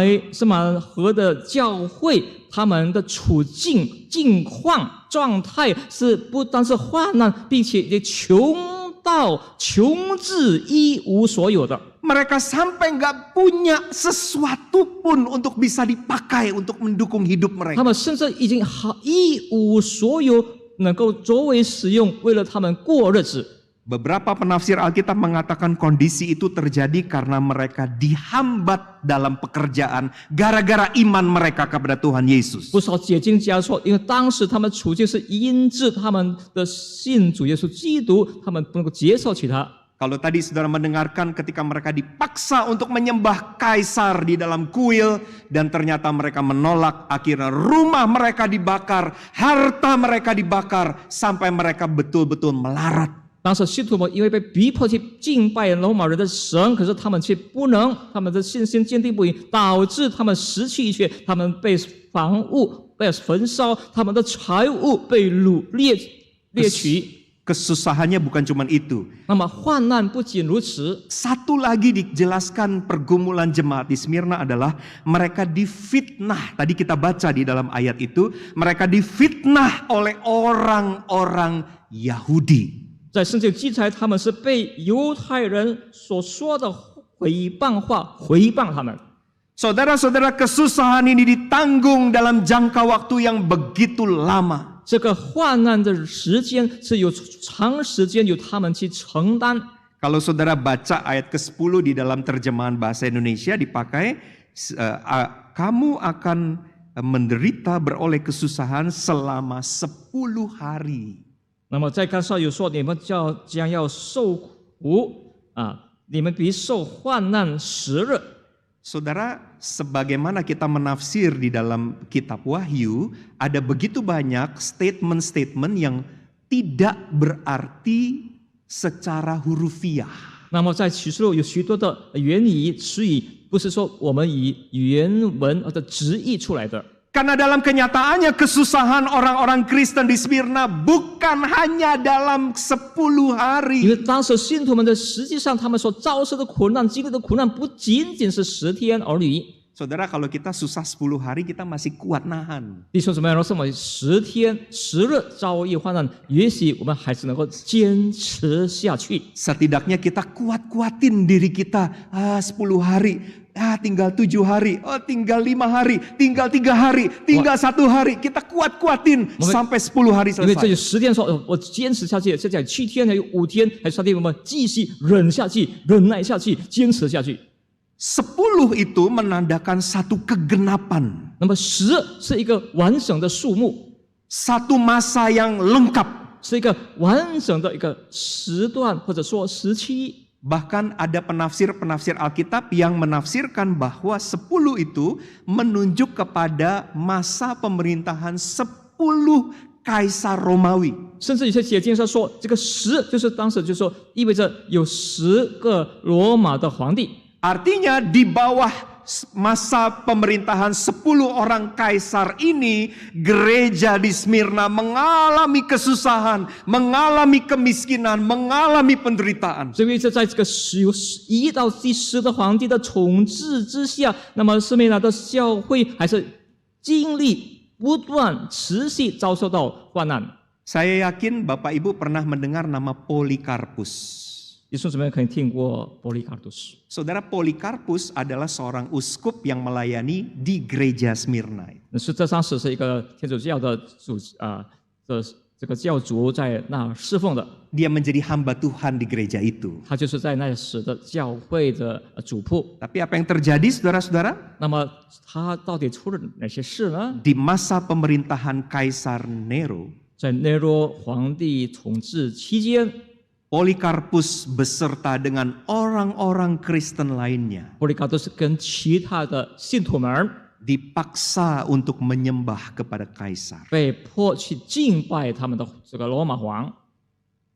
河的教会他们的处境、境况、状态是不单是患难，并且也穷到穷至一无所有的。 Mereka sampai nggak punya sesuatu pun untuk bisa dipakai untuk mendukung hidup 他 mereka. 们甚至已经一无所有，能够作为使用，为了他们过日子。 Beberapa penafsir Alkitab mengatakan kondisi itu terjadi karena mereka dihambat dalam pekerjaan gara-gara iman mereka kepada Tuhan Yesus. 不少解经家说，因为当时他们处境是因着他们的信主耶稣基督，他们不能够接受其他。 Kalau tadi saudara mendengarkan ketika mereka dipaksa untuk menyembah kaisar di dalam kuil dan ternyata mereka menolak, akhirnya rumah mereka dibakar, harta mereka dibakar sampai mereka betul-betul melarat. 当时信徒们因为被逼迫去敬拜罗马人的神，可是他们却不能，他们的信心坚定不移，导致他们失去一切，他们被房屋被焚烧，他们的财物被掠取。 Kesusahannya bukan cuma itu. 那么患难不仅如此， Satu lagi dijelaskan pergumulan jemaat di Smyrna adalah mereka difitnah. Tadi kita baca di dalam ayat itu, mereka difitnah oleh orang-orang Yahudi. 在圣经记载，他们是被犹太人所说的毁谤话毁谤他们。 Saudara-saudara, kesusahan ini ditanggung dalam jangka waktu yang begitu lama. 这个患难的时间是有长时间由他们去承担。 Kalau saudara baca ayat ke-10 di dalam terjemahan bahasa Indonesia dipakai, kamu akan menderita beroleh kesusahan selama 10 hari. 那么在刚才有说，你们将要受苦你们比受患难时日。 Saudara, sebagaimana kita menafsir di dalam kitab Wahyu, ada begitu banyak statement-statement yang tidak berarti secara hurufiah. 那么在启示录有许多的原语词语，不是说我们以原文或者直译出来的。 Karena dalam kenyataannya kesusahan orang-orang Kristen di Smyrna bukan hanya dalam 10因 hari. 为当时信徒们的实际上他们所遭受的苦难、经历的苦难，不仅仅是10天而已。 Saudara, kalau kita susah 10 hari kita masih kuat nahan. 弟兄姊妹，若是我们10天10日遭遇患难，也许我们还是能够坚持下去。 Setidaknya kita kuat-kuatin diri kita. 10 hari, tinggal 7 hari, tinggal 5 hari, tinggal 3 hari, tinggal 1 hari. Kita kuat-kuatin sampai 10 hari 因为这有 selesai. 10天说，我坚持下去，现在7天，还有5天，还有3天，我们继续忍下去，忍耐下去，坚持下去。 10 itu menandakan satu kegenapan. 那么10是一个完整的数目， Satu masa yang lengkap. 是一个完整的一个时段，或者说时期。 Bahkan ada penafsir-penafsir Alkitab yang menafsirkan bahwa 10 itu menunjuk kepada masa pemerintahan 10 kaisar Romawi. 甚至有些解经上说，这个10就是当时就说意味着有10个罗马的皇帝。 Artinya di bawah masa pemerintahan 10 orang kaisar ini, gereja di Smyrna mengalami kesusahan, mengalami kemiskinan, mengalami penderitaan. 所以在这个由1到第10的皇帝的统治之下，那么斯美拿的教会还是经历不断持续遭受到患难。 Saya yakin Bapak Ibu pernah mendengar nama Polikarpus. 弟兄姊妹可能听过波利卡杜斯。 Saudara, Polikarpus adalah seorang uskup yang melayani di gereja Smyrna. 是这当时是一个天主教的这个教主在那侍奉的， Dia menjadi hamba Tuhan di gereja itu. 他就是在那时的教会的主仆。 Tapi apa yang terjadi saudara-saudara? 那么他到底出了哪些事呢？ Di masa pemerintahan Kaisar Nero, 在内罗皇帝统治期间， Polikarpus beserta dengan orang-orang Kristen lainnya 波利卡杜斯跟其他的信徒们 dipaksa untuk menyembah kepada Kaisar. 被迫去敬拜他们的这个罗马皇。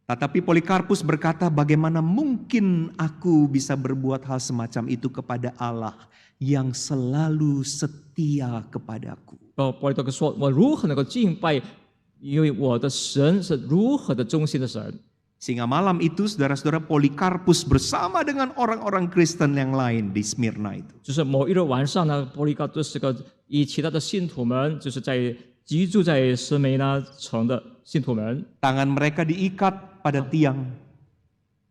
Tetapi Polikarpus berkata, bagaimana mungkin aku bisa berbuat hal semacam itu kepada Allah yang selalu setia kepadaku. 波利卡杜斯说：“我如何能够敬拜？因为我的神是如何的忠心的神。” Sehingga malam itu saudara-saudara, Polikarpus bersama dengan orang-orang Kristen yang lain di Smyrna itu. 就是某一日晚上呢，波利卡杜斯以其他的信徒们，就是居住在斯梅拉城的信徒们， Tangan mereka diikat pada tiang,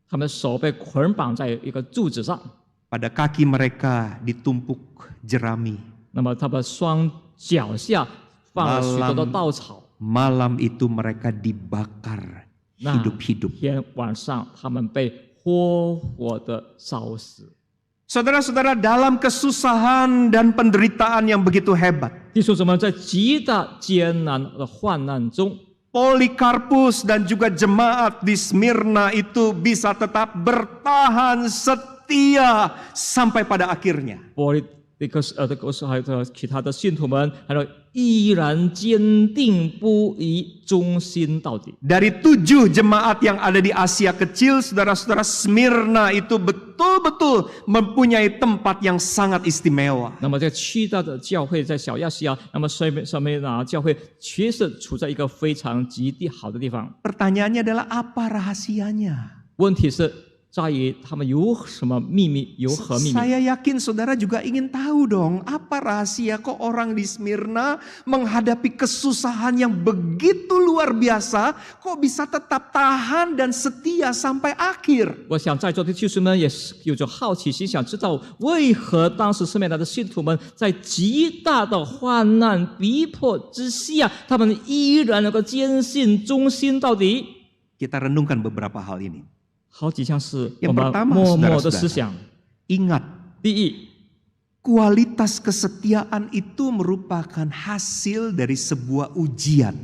他们手被捆绑在一个柱子上， pada kaki mereka ditumpuk jerami. 那么他们双脚下放了许多的稻草。 Malam itu mereka dibakar 那 hidup-hidup. 天晚上，他们被活活的烧死。 Saudara-saudara, dalam kesusahan dan penderitaan yang begitu hebat, 弟兄姊妹，在极大艰难的患难中， Polikarpus dan juga jemaat di Smyrna itu bisa tetap bertahan setia sampai pada akhirnya. 波利卡杜斯还有其他的信徒们，还有依然坚定不移、忠心到底。 Dari 7 jemaat yang ada di Asia Kecil, saudara-saudara, Smyrna itu betul-betul mempunyai tempat yang sangat istimewa. 那么这7大的教会在小亚细亚，那么上面拿教会确实处在一个非常极地好的地方。 Pertanyaannya adalah apa rahasianya? 问题是在于他们有什么秘密，有何秘密？ Saya yakin saudara juga ingin tahu dong, apa rahasia kok orang di Smyrna menghadapi kesusahan yang begitu luar biasa, kok bisa tetap tahan dan setia sampai akhir? 我想在座的弟兄们也是有着好奇心，想知道为何当时斯美拿的信徒们在极大的患难逼迫之下，他们依然能够坚信忠心到底。 Kita renungkan beberapa hal ini. 好几项是我 Yang 们 pertama, 默默的 saudara-saudara, 思想。 Ingat, 第一， kualitas kesetiaan itu merupakan hasil dari sebuah ujian.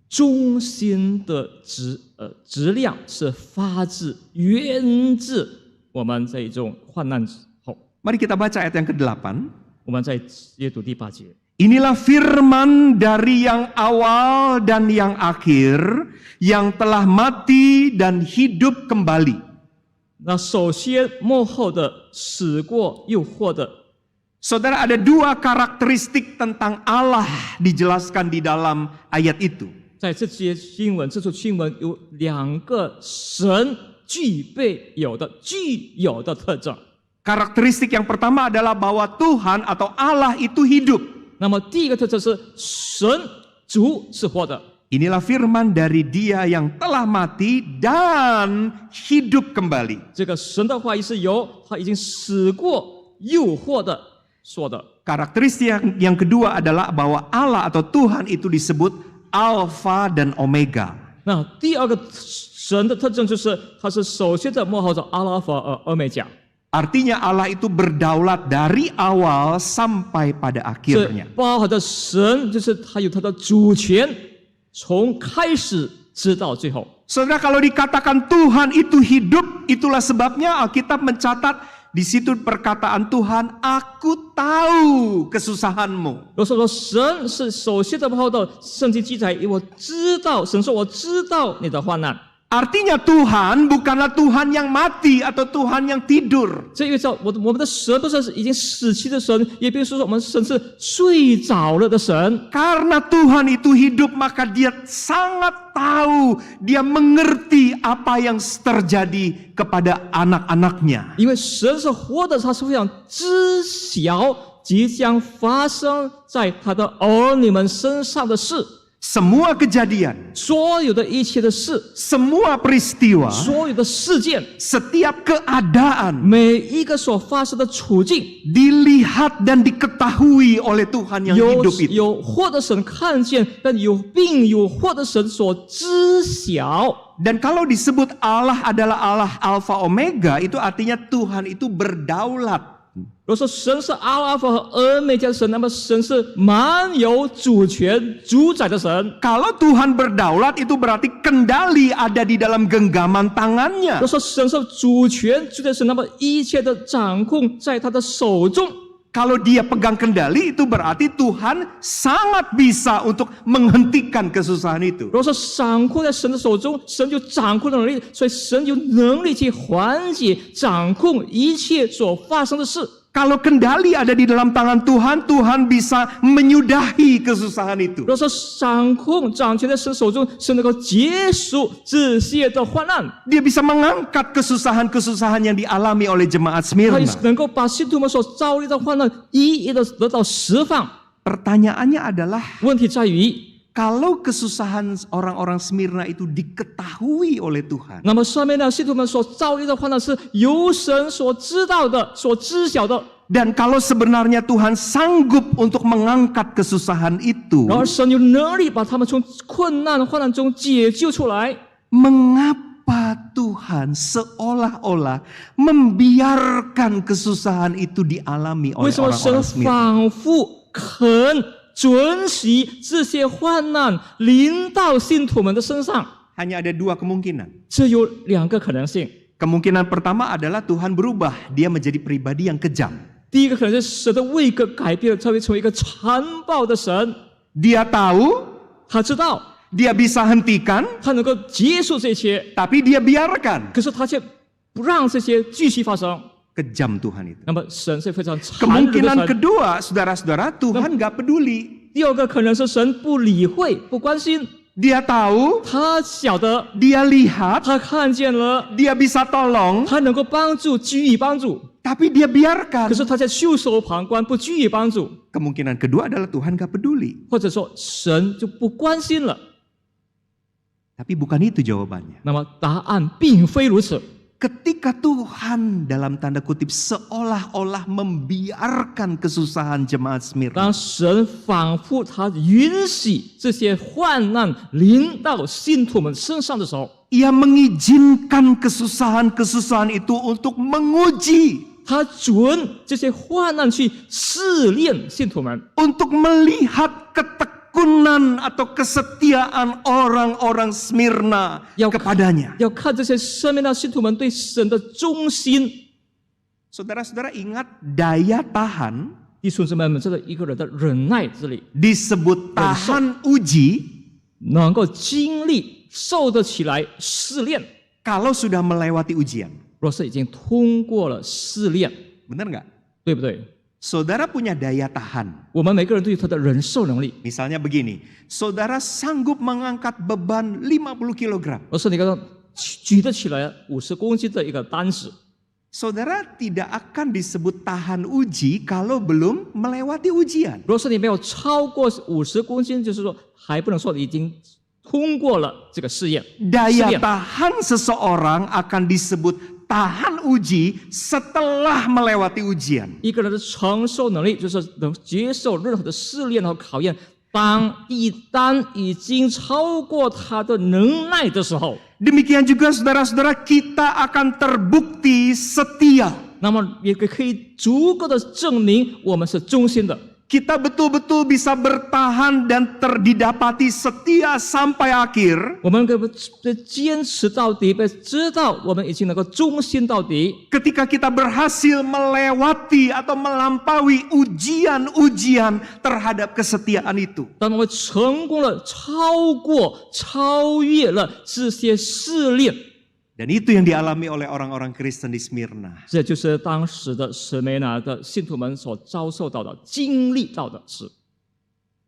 忠心的质量是源自我们这一种患难之后。 Mari kita baca ayat yang ke-8. 我们再阅读第8节。 Inilah firman dari yang awal dan yang akhir, yang telah mati dan hidup kembali. 那首先幕后的死过又活的。 Saudara, ada dua karakteristik tentang Allah dijelaskan di dalam ayat itu. 在这些经文，这处经文有2个神具有的特征。 Karakteristik yang pertama adalah bahwa Tuhan atau Allah itu hidup. 那么第一个特征是神主是活的。 Inilah firman dari Dia yang telah mati dan hidup kembali. 这个神的话语是由他已经死过又活的说的。 Karakteristik yang kedua adalah bahwa Allah atau Tuhan itu disebut Alfa dan Omega. 那第二个神的特征就是他是首先的幕后的阿拉法和欧美甲。 Artinya Allah itu berdaulat dari awal sampai pada 这 akhirnya. 包含的神就是他有他的主权，从开始直到最后。 Saudara, kalau dikatakan Tuhan itu hidup, itulah sebabnya Alkitab mencatat di situ perkataan Tuhan, aku tahu kesusahanmu. 如果说神是首先的幕后的，圣经记载，我知道，神说我知道你的患难。 Artinya Tuhan bukanlah Tuhan yang mati atau Tuhan yang tidur. 这意味着我们的神不是已经死去的神，也不是说我们神是睡着了的神。 Karena Tuhan itu hidup, maka Dia sangat tahu, Dia mengerti apa yang terjadi kepada anak-anaknya. 因为神是活的，他是非常知晓即将发生在他的儿女们身上的事， Semua kejadian, 所有的一切的事， semua peristiwa, 所有的事件， setiap keadaan 每一个所发生的处境， dilihat dan diketahui oleh Tuhan yang 有 hidup itu. 有活的神看见，但有活的神所知晓。 Dan kalau disebut Allah adalah Allah Alfa Omega, itu artinya Tuhan itu berdaulat. 如果说神是阿拉法和欧美加的神，那么神是满有主权、主宰的神。 Kalau Tuhan berdaulat, itu berarti kendali ada di dalam genggaman 如 tangannya. 果说神是主权、主宰神，那么一切的掌控在他的手中。 Kalau Dia pegang kendali, itu berarti Tuhan sangat bisa untuk menghentikan kesusahan itu. 如果说掌控在神的手中，神就掌控的能力，所以神有能力去缓解、掌控一切所发生的事。 Kalau kendali ada di dalam tangan Tuhan, Tuhan bisa menyudahi kesusahan itu. 如果说掌权在神手中，神能够结束这些的患难， Dia bisa mengangkat kesusahan-kesusahan yang dialami oleh jemaat 他 Smyrna. 能够把信徒们所遭遇的患难一一的得到释放。 Pertanyaannya adalah, 问题在于， kalau kesusahan orang-orang Smyrna itu diketahui oleh Tuhan, 那么上面的信徒们所遭遇的患难是由神所知道的、所知晓的。 dan kalau sebenarnya Tuhan sanggup untuk mengangkat kesusahan itu, 然而神有能力把他们从困难患难中解救出来。 mengapa Tuhan seolah-olah membiarkan kesusahan itu dialami 为 oleh 什么神 orang-orang Smyrna? 仿佛肯准许这些患难临到信徒们的身上？ Hanya ada dua kemungkinan. 这有2个可能性。 Kemungkinan pertama adalah Tuhan berubah, Dia menjadi pribadi yang kejam. 第一个可能是神的位格改变了，他会成为一个残暴的神。 Dia tahu, 他知道 Dia bisa hentikan, 他能够结束这些， tapi Dia biarkan. 可是他却不让这些继续发生。 Kejam Tuhan itu. 那么神是非常残忍的 Kemungkinan 神。 kedua, saudara-saudara, Tuhan gak peduli. 第二个可能是神不理会、不关心， Dia tahu, 他晓得， Dia lihat, 他看见了， Dia bisa tolong, 他能够帮助，给予帮助， tapi Dia 可 biarkan. 是他在袖手旁观，不给予帮助， Kemungkinan kedua adalah Tuhan gak peduli. 或者说神就不关心了。 Tapi bukan itu jawabannya. 那么答案并非如此。 Ketika Tuhan dalam tanda kutip seolah-olah membiarkan kesusahan jemaat Smyrna, 当神仿佛他允许这些患难临到信徒们身上的时候， Ia mengizinkan kesusahan-kesusahan itu untuk menguji, 他准这些患难去试炼信徒们， untuk melihat ketekunan atau kesetiaan orang-orang Smyrna 要 kepadanya. 要看这些生命的信徒们对神的忠心。 Saudara-saudara ingat daya tahan 弟兄姊妹们，这个一个人的忍耐之力， disebut tahan uji 能够经历受得起来试炼。 kalau sudah melewati ujian. 若是已经通过了试炼， Benar nggak? 对不对？ Saudara punya daya tahan. 我们每个人都有他的忍受能力。 Misalnya begini, saudara sanggup mengangkat beban 50 kg. 若是你刚刚举得起来50公斤的一个单子， Saudara tidak akan disebut tahan uji kalau belum melewati ujian. 若是你没有超过50公斤，就是说还不能说你已经通过了这个试验。 Daya tahan seseorang akan disebut tahan uji setelah melewati ujian. 一个人的承受能力，就是能接受任何的试炼和考验。当一旦已经超过他的能耐的时候， Demikian juga saudara-saudara, kita akan terbukti setia. 那么也可以足够的证明我们是忠心的。 Kita betul-betul bisa bertahan dan didapati setia sampai akhir 我们可以坚持到底，被知道我们已经能够忠心到底。 ketika kita berhasil melewati atau melampaui ujian-ujian terhadap kesetiaan itu. 当我们成功了，超越了这些试炼， Dan itu yang dialami oleh orang-orang Kristen di Smyrna. 这就是当时的史梅拿的信徒们所遭受到的、经历到的事。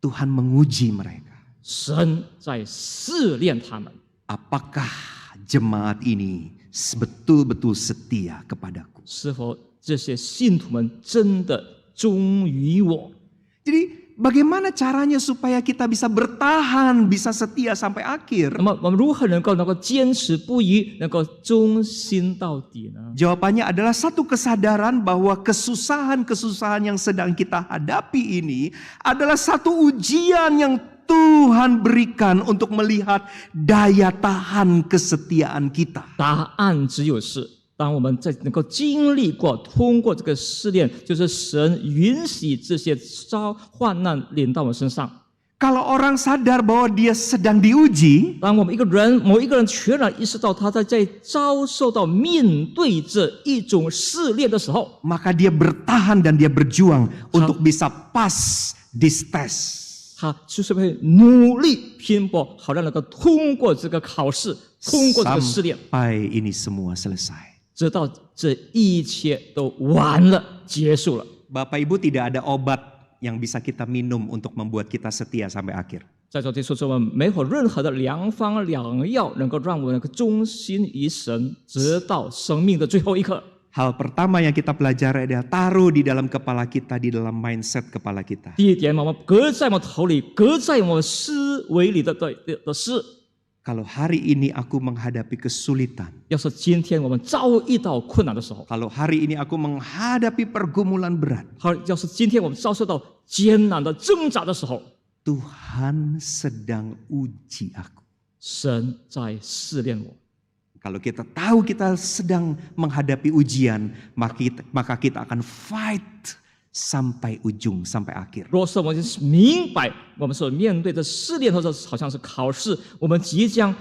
Tuhan menguji mereka. 神在试炼他们， Apakah jemaat ini betul-betul setia kepadaku? 是否这些信徒们真的忠于我？ Jadi bagaimana caranya supaya kita bisa bertahan, bisa setia sampai akhir? 那么我们如何能够坚持不渝，能够忠心到底呢？ Jawabannya adalah satu kesadaran bahwa kesusahan-kesusahan yang sedang kita hadapi ini adalah satu ujian yang Tuhan berikan untuk melihat daya tahan kesetiaan kita. 答案只有是，当我们在能够经历过、通过这个试炼，就是神允许这些患难临到我们身上。 Kalau orang sadar bahwa dia sedang diuji, 当我们某一个人全然意识到他在遭受到面对这一种试炼的时候， maka dia bertahan dan dia berjuang untuk bisa pas this test. 他就是会努力拼搏，好让能够通过这个考试，通过这个试炼， Sampai ini semua selesai. 直到这一切都完了，结束了。 Bapak Ibu, tidak ada obat yang bisa kita minum untuk membuat kita setia sampai akhir. 在座弟兄姊妹，没有任何的良方良药能够让我们能够忠心于神，直到生命的最后一刻。 Hal pertama yang kita pelajari adalah taruh di dalam kepala kita, di dalam mindset kepala kita. 第一点，我们搁在我们头里，搁在我们思维里的事。 Kalau hari ini aku menghadapi kesulitan, 要是今天我们遭遇到困难的时候， kalau hari ini aku menghadapi pergumulan berat, 要是今天我们遭受到艰难的挣扎的时候， Tuhan sedang uji aku. 神在试炼我。 Kalau kita tahu kita sedang menghadapi ujian, maka kita akan fight sampai ujung, sampai akhir. 若是我们明白我们所面对的试炼或者好像是考试，我们即将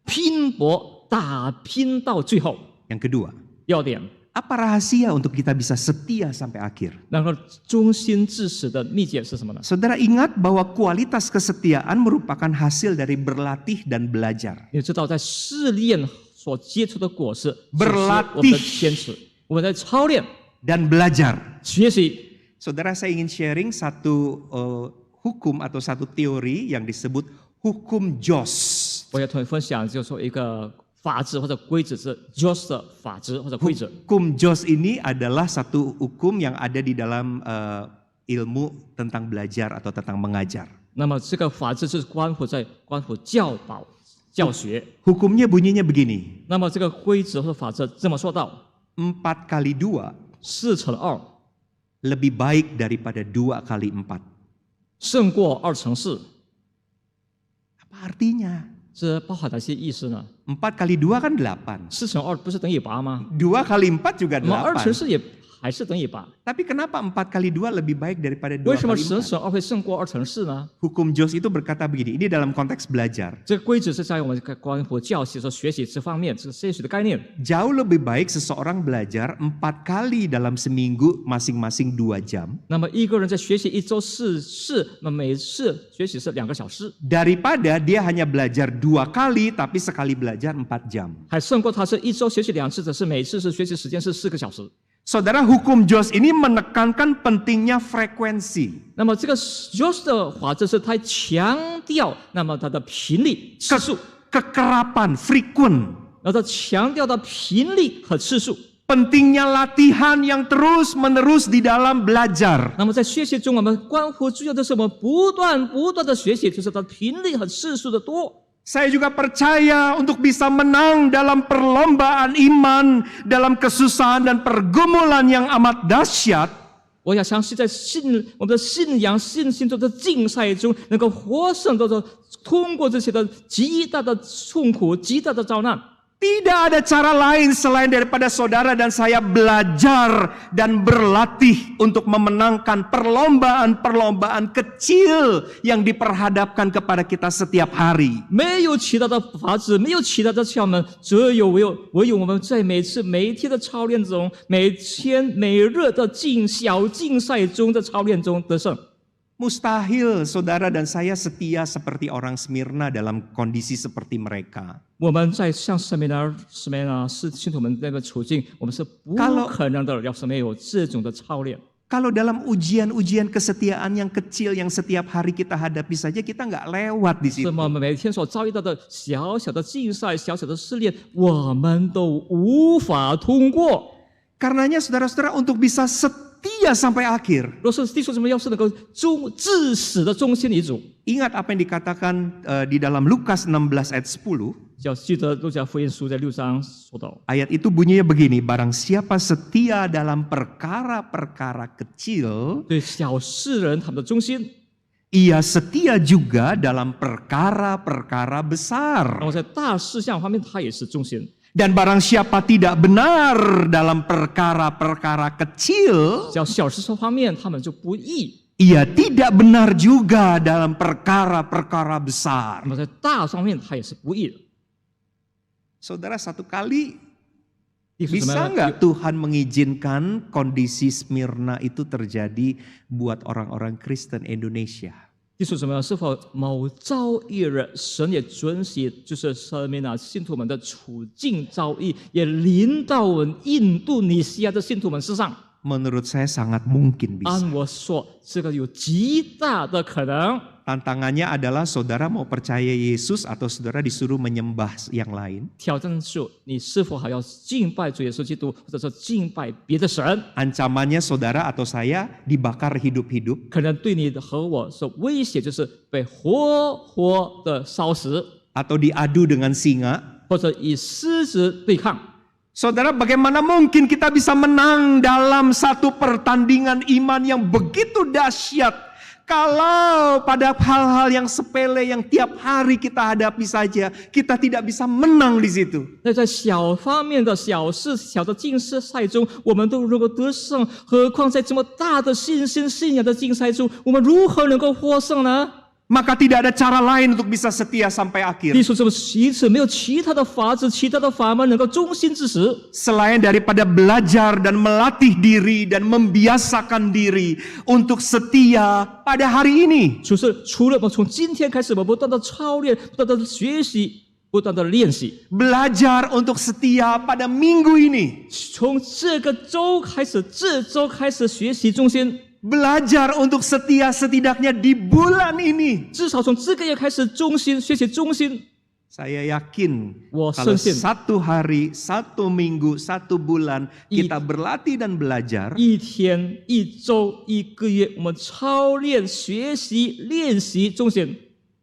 拼搏打拼到最后。 Yang kedua, 要点， apa rahasia untuk kita bisa setia sampai akhir? 然后忠心至死的秘诀是什么呢？ Saudara ingat bahwa kualitas kesetiaan merupakan hasil dari berlatih dan belajar. 你知道，在试炼所结出的果实， Berlatih 我们的坚持，我们在操练 Dan belajar. 学习。 Saudara, saya ingin sharing satu hukum atau satu teori yang disebut hukum Joss. 我要同你分享，就是说一个法则或者规则是 Joss 的法则或者规则。 Hukum Joss ini adalah satu hukum yang ada di dalam ilmu tentang belajar atau tentang mengajar. 那么这个法则是关乎教导、教学。 Hukumnya bunyinya begini. 那么这个规则或者法则这么说到4 kali 2 ：4乘2 lebih baik daripada 2 kali 4. 胜过2乘4。 Apa artinya? 这包含哪些意思呢？ 4 kali 2 kan 8. 4乘2不是等于8吗？ 2 kali 4 juga 那么2乘 8. 4也还是等于8。 Tapi kenapa 4 kali 2 lebih baik daripada 2为什么 kali 4? 神2会胜过2乘4呢？ Hukum Jos itu berkata begini, ini dalam konteks belajar. 这个规则是在我们关乎教习和学习这方面，这个学习的概念。 Jauh lebih baik seseorang belajar 4 kali dalam seminggu masing-masing 2 jam. 那么一个人在学习1周4次，那么每次学习是2个小时， Daripada dia hanya belajar 2 kali tapi sekali belajar 4 jam. 还胜过他是1周学习2次，只是每次是学习时间是4个小时。 Saudara, hukum Jos ini menekankan pentingnya frekuensi. 那么这个 Jos 的法则是它强调，那么它的频率、次数， Kekerapan, frequent. 然后它强调的频率和次数。 Pentingnya latihan yang terus-menerus di dalam belajar. 那么在学习中，我们关乎重要的是我们不断的学习，就是它的频率和次数的多。 Saya juga percaya untuk bisa menang dalam perlombaan iman, dalam kesusahan dan pergumulan yang amat dahsyat. 我也相信，在我们的信仰、信心中的竞赛中，能够获胜，都是通过这些的极大的痛苦、极大的遭难。 Tidak ada cara lain selain daripada saudara dan saya belajar dan berlatih untuk memenangkan perlombaan-perlombaan kecil yang diperhadapkan kepada kita setiap hari. 没有其他的法子，没有其他的窍门，只有唯有我们在每一天的操练中，每天每日的小竞赛中的操练中得胜。 Mustahil saudara dan saya setia seperti orang Smyrna dalam kondisi seperti mereka. 我们在像圣美拿是信徒们那个处境，我们是不可能的，要是没有这种的操练。 Kalau dalam ujian-ujian kesetiaan yang kecil yang setiap hari kita hadapi saja kita nggak lewat di situ. 那么每天所遭遇到的小小的竞赛、小小的试炼，我们都无法通过。 Karenanya saudara-saudara untuk bisa setia sampai akhir. 若是弟兄姊妹要是能够至死的忠心于主， Ingat apa yang dikatakan di dalam Lukas 16 ayat 10. 要记得路加福音书在6章说到。 Ayat itu bunyinya begini, barang siapa setia dalam perkara-perkara kecil, 对小世人他们的忠心， ia setia juga dalam perkara-perkara besar. 然后在大事项方面他也是忠心。 Dan barang siapa tidak benar dalam perkara-perkara kecil, 只要小事方面他们就不义， ia tidak benar juga dalam perkara-perkara besar. 那么在大上面他也是不义的。 Saudara, satu kali 弟兄姊 bisa 妹， nggak Tuhan mengizinkan kondisi Smyrna itu terjadi buat orang-orang Kristen Indonesia? 弟兄姊妹，是否某朝一日，神也准许，就是圣美拿信徒们的处境遭遇，也临到我们印度尼西亚的信徒们身上？ Menurut saya sangat mungkin bisa. 按我说，这个有极大的可能。 Tantangannya adalah saudara mau percaya Yesus atau saudara disuruh menyembah yang lain. 挑战是你是否还要敬拜主耶稣基督，或者说敬拜别的神？ Ancamannya saudara atau saya dibakar hidup-hidup. 可能对你和我是威胁，就是被活活的烧死， Atau diadu dengan singa. 或者以狮子对抗。 Saudara, bagaimana mungkin kita bisa menang dalam satu pertandingan iman yang begitu dahsyat kalau pada hal-hal yang sepele yang tiap hari kita hadapi saja kita tidak bisa menang di situ. 那在小方面的小事、小的竞赛中，我们都能够得胜，何况在这么大的信心、信仰的竞赛中，我们如何能够获胜呢？ Maka tidak ada cara lain untuk bisa setia sampai akhir. 弟兄姊妹，其次没有其他的法子、其他的法门能够忠心至死。 Selain daripada belajar dan melatih diri dan membiasakan diri untuk setia pada hari ini. 除了我们从今天开始，我们不断的操练、不断的学习、不断的练习， Belajar untuk setia pada minggu ini. 从这个周开始，这周开始学习忠心。 Belajar untuk setia setidaknya di bulan ini. 至少从这个月开始忠心，学习忠心。 Saya yakin Wah, kalau sensin. 1 hari, 1 minggu, 1 bulan kita berlatih dan belajar, 一天、一周、一个月，我们操练、学习、练习忠心。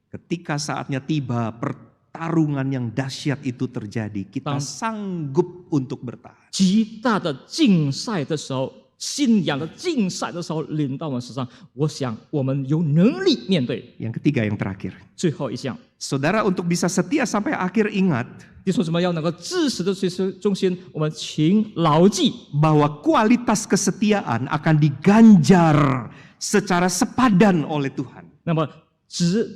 ketika saatnya tiba pertarungan yang dahsyat itu terjadi, kita sanggup untuk bertahan. 极大的竞赛的时候，信仰的竞赛的时候临到我们身上，我想我们有能力面对。 Yang ketiga, yang terakhir. 最后一项， Saudara, untuk bisa setia sampai akhir, ingat 弟兄姊妹要能够至死的追求中心，我们请牢记 bahwa kualitas kesetiaan akan diganjar secara sepadan oleh Tuhan. 那么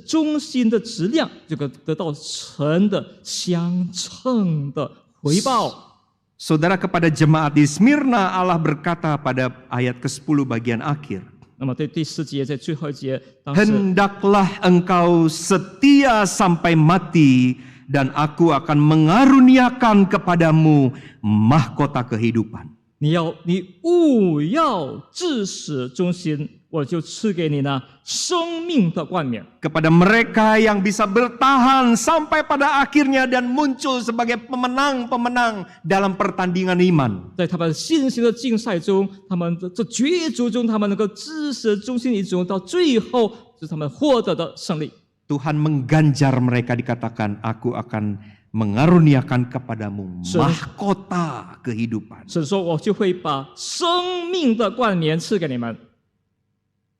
中心的质量这个得到神的相称的回报。 Saudara, kepada jemaat di Smyrna, Allah berkata pada ayat ke-10 bagian akhir, 那么对第10节在最后一节，当时 Hendaklah engkau setia sampai mati, dan aku akan mengaruniakan kepadamu mahkota kehidupan. 你务要至死忠心，我就赐给你呢生命的冠冕。 Kepada mereka yang bisa bertahan sampai pada akhirnya dan muncul sebagai pemenang-pemenang dalam pertandingan iman. 在他们信心的竞赛中，他们这角逐中，他们能够至死忠心一种，到最后是他们获得的胜利。 Tuhan mengganjar mereka, dikatakan, aku akan mengaruniakan kepadamu mahkota kehidupan. 神说，我就会把生命的冠冕赐给你们。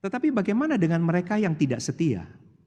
Tetapi bagaimana dengan mereka yang tidak setia?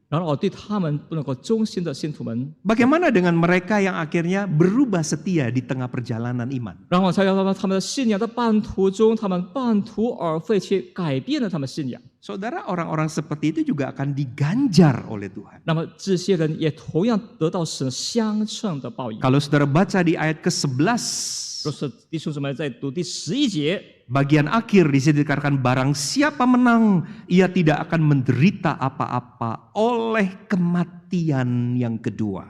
然而对他们不能够忠心的信徒们， Bagaimana dengan mereka yang akhirnya berubah setia di tengah perjalanan iman? 然后才要他们的信仰的半途中，他们半途而废，却改变了他们信仰。 Saudara, orang-orang seperti itu juga akan diganjar oleh Tuhan. 那么这些人也同样得到神相称的报应。 Kalau saudara baca di ayat ke-11, 若是弟兄姊妹在读第11节， bagian akhir di situ dikatakan, barang siapa menang, ia tidak akan menderita apa-apa oleh kematian yang kedua.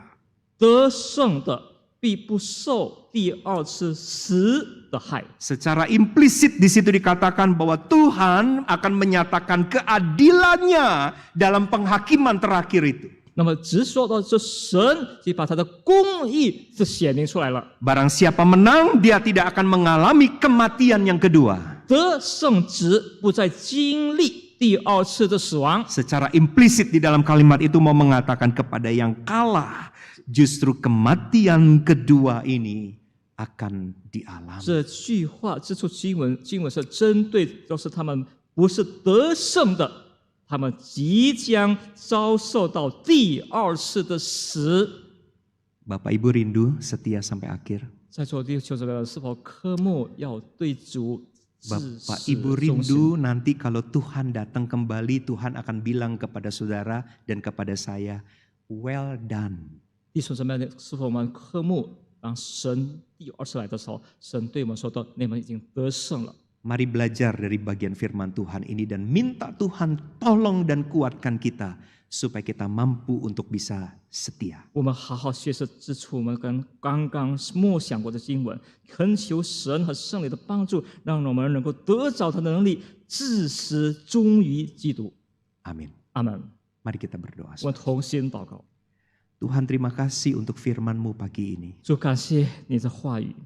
得胜的必不受第二次死的害。 Secara implisit di situ dikatakan bahwa Tuhan akan menyatakan keadilannya dalam penghakiman terakhir itu. 那么只说到这神就把他的公义是显明出来了。 Barang siapa menang, dia tidak akan mengalami kematian yang kedua. 得胜者不再经历第二次的死亡。 Secara implisit di dalam kalimat itu mau mengatakan kepada yang kalah, justru kematian kedua ini akan dialami. 这句话这处经文是针对，就是他们不是得胜的，他们即将遭受到第二次的死。 Bapak Ibu rindu setia sampai akhir? 在座弟兄姊妹，是否科目要对主至 Bapak 死 Ibu 忠心？ rindu nanti kalau Tuhan datang kembali, Tuhan akan bilang kepada saudara dan kepada saya, well done. 弟兄姊妹，是否我们科目当神第二次来的时候，神对我们说的，你们已经得胜了。 Mari belajar dari bagian firman Tuhan ini dan minta Tuhan tolong dan kuatkan kita supaya kita mampu untuk bisa setia. 我们好好学习之处，我们跟刚刚默想过的经文，恳求神和圣灵的帮助，让我们能够得着他的能力，至死忠于基督。 Amin. 阿门。 Mari kita berdoa. 我们同心祷告， Tuhan, terima kasih untuk firman-Mu pagi ini. 主感谢你的话语。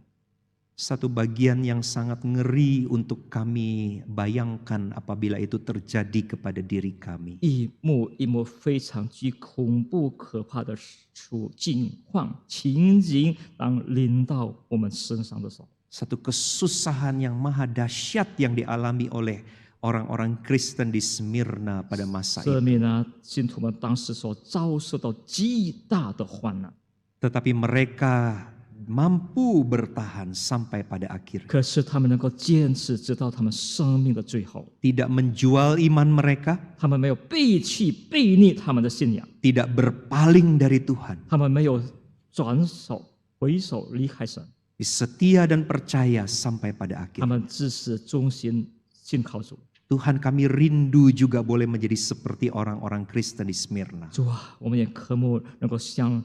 Satu bagian yang sangat ngeri untuk kami bayangkan apabila itu terjadi kepada diri kami. 一幕一幕非常具恐怖可怕的境况情景，当临到我们身上的时候， Satu kesusahan yang maha dahsyat yang dialami oleh orang-orang Kristen di Smyrna pada masa 这 itu. 里呢，信徒们当时所遭受到极大的患难， Tetapi mereka mampu bertahan sampai pada akhir. 可是他们能够坚持直到他们生命的最后， Tidak menjual iman mereka, 他们没有背弃背逆他们的信仰， tidak berpaling dari Tuhan. 他们没有转手回首离开神， Setia dan percaya sampai pada 他 akhir. 们至死忠心信靠主。 Tuhan, kami rindu juga boleh menjadi seperti orang-orang Kristen di Smyrna. 主啊，我们也渴慕能够向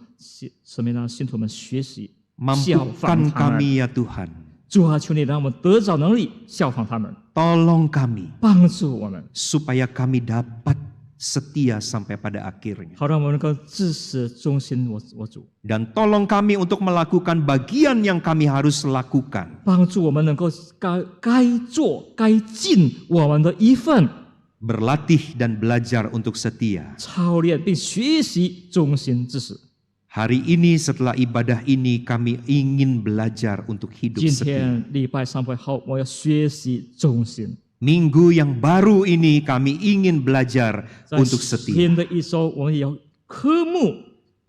神明的信徒们学习，效仿 Mampukan 他们。 kami ya Tuhan. 主啊，求你让我们得着能力，效仿他们， Tolong kami 帮助我们， supaya kami dapat setia sampai pada akhirnya. 好让我们能够至死忠心我主， Dan tolong kami untuk melakukan bagian yang kami harus lakukan. 帮助我们能够该做该尽我们的一份， Berlatih dan belajar untuk setia. 操练并学习忠心之死。Hari ini setelah ibadah ini kami ingin belajar untuk hidup 今 setia. 天礼拜上会后，我要学习忠心。 Minggu yang baru ini kami ingin belajar 在 untuk setia. 新的一周，我们也要科目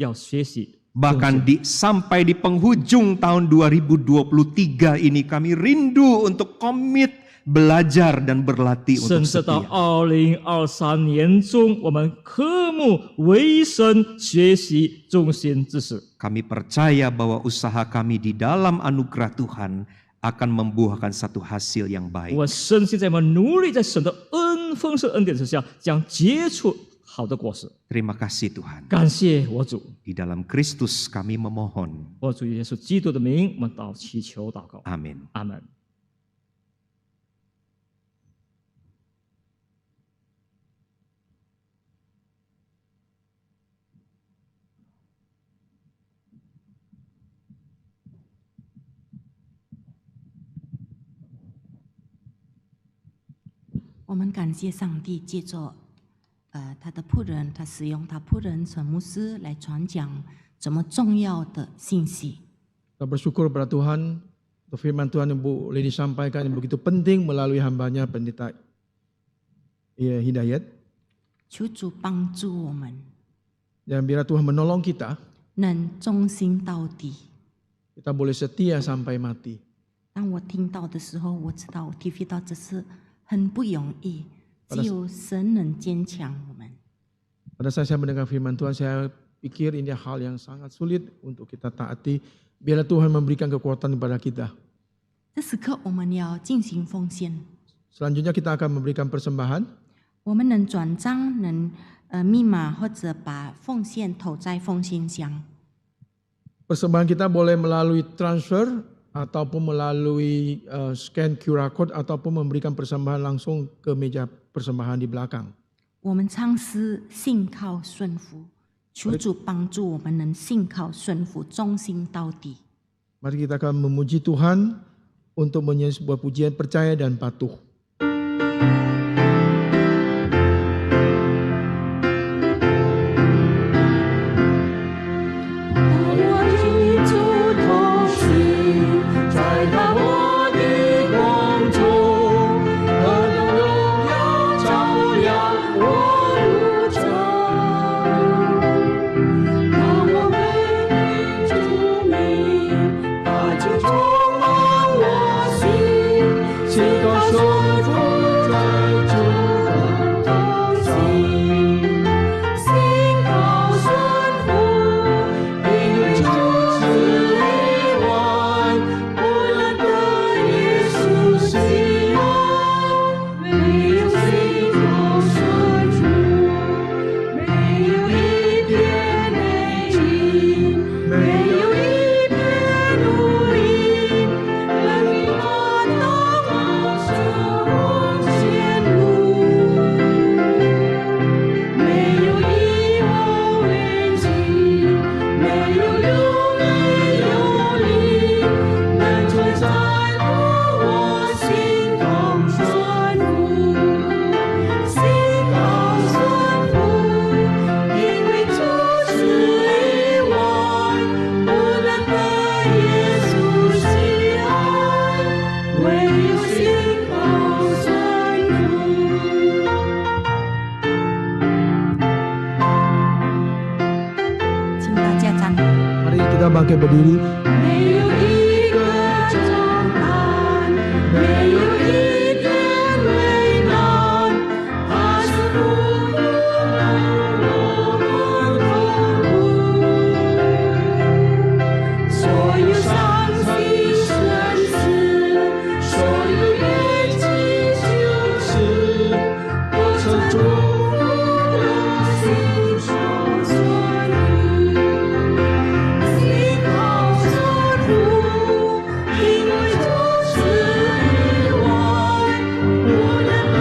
要学习。 Bahkan sampai di penghujung tahun 2023 ini kami rindu untuk komit belajar dan berlatih 甚 untuk 至到 setia. 2023年中，我们科目为神学习忠心之事。 Kami percaya bahwa usaha kami di dalam anugerah Tuhan akan membuahkan satu hasil yang baik. 我深信，在我们努力在神的丰盛恩典之下，将结出好的果实。 Terima kasih Tuhan. 感谢我主， Di dalam Kristus kami memohon. 我主耶稣基督的名，我们祈求祷告， Amin. 阿门。我们感谢上帝，借着他的仆人，他使用他仆人陈牧师来传讲这么重要的信息。 Kita bersyukur kepada Tuhan untuk firman Tuhan yang boleh disampaikan yang begitu penting melalui hambanya pendeta Hidayat. 求主帮助我们， Dan biar Tuhan menolong kita, 能忠心到底。 kita boleh setia sampai mati. 当我听到的时候，我知道我体会到这是很不容易，只有神能坚强我们。 Pada saat saya mendengar firman Tuhan, saya pikir ini hal yang sangat sulit untuk kita taati. Biarlah Tuhan memberikan kekuatan kepada kita. 这时刻我们要进行奉献， Selanjutnya kita akan memberikan persembahan. 我们能转账，能密码或者把奉献投在奉献箱。 Persembahan kita boleh melalui transfer ataupun melalui scan QR code ataupun memberikan persembahan langsung ke meja persembahan di belakang. 我们唱诗信靠顺服，求主帮助我们能信靠顺服，忠心到底。 Mari kita akan memuji Tuhan untuk menyanyi sebuah pujian percaya dan patuh. Mari kita bangkit berdiri. 没有一个重担，没有一点为难，他是不能我们痛苦。所有伤心生死，所有冤情羞耻，都成祝福的心所存留。 心靠顺服，因为主是我无能的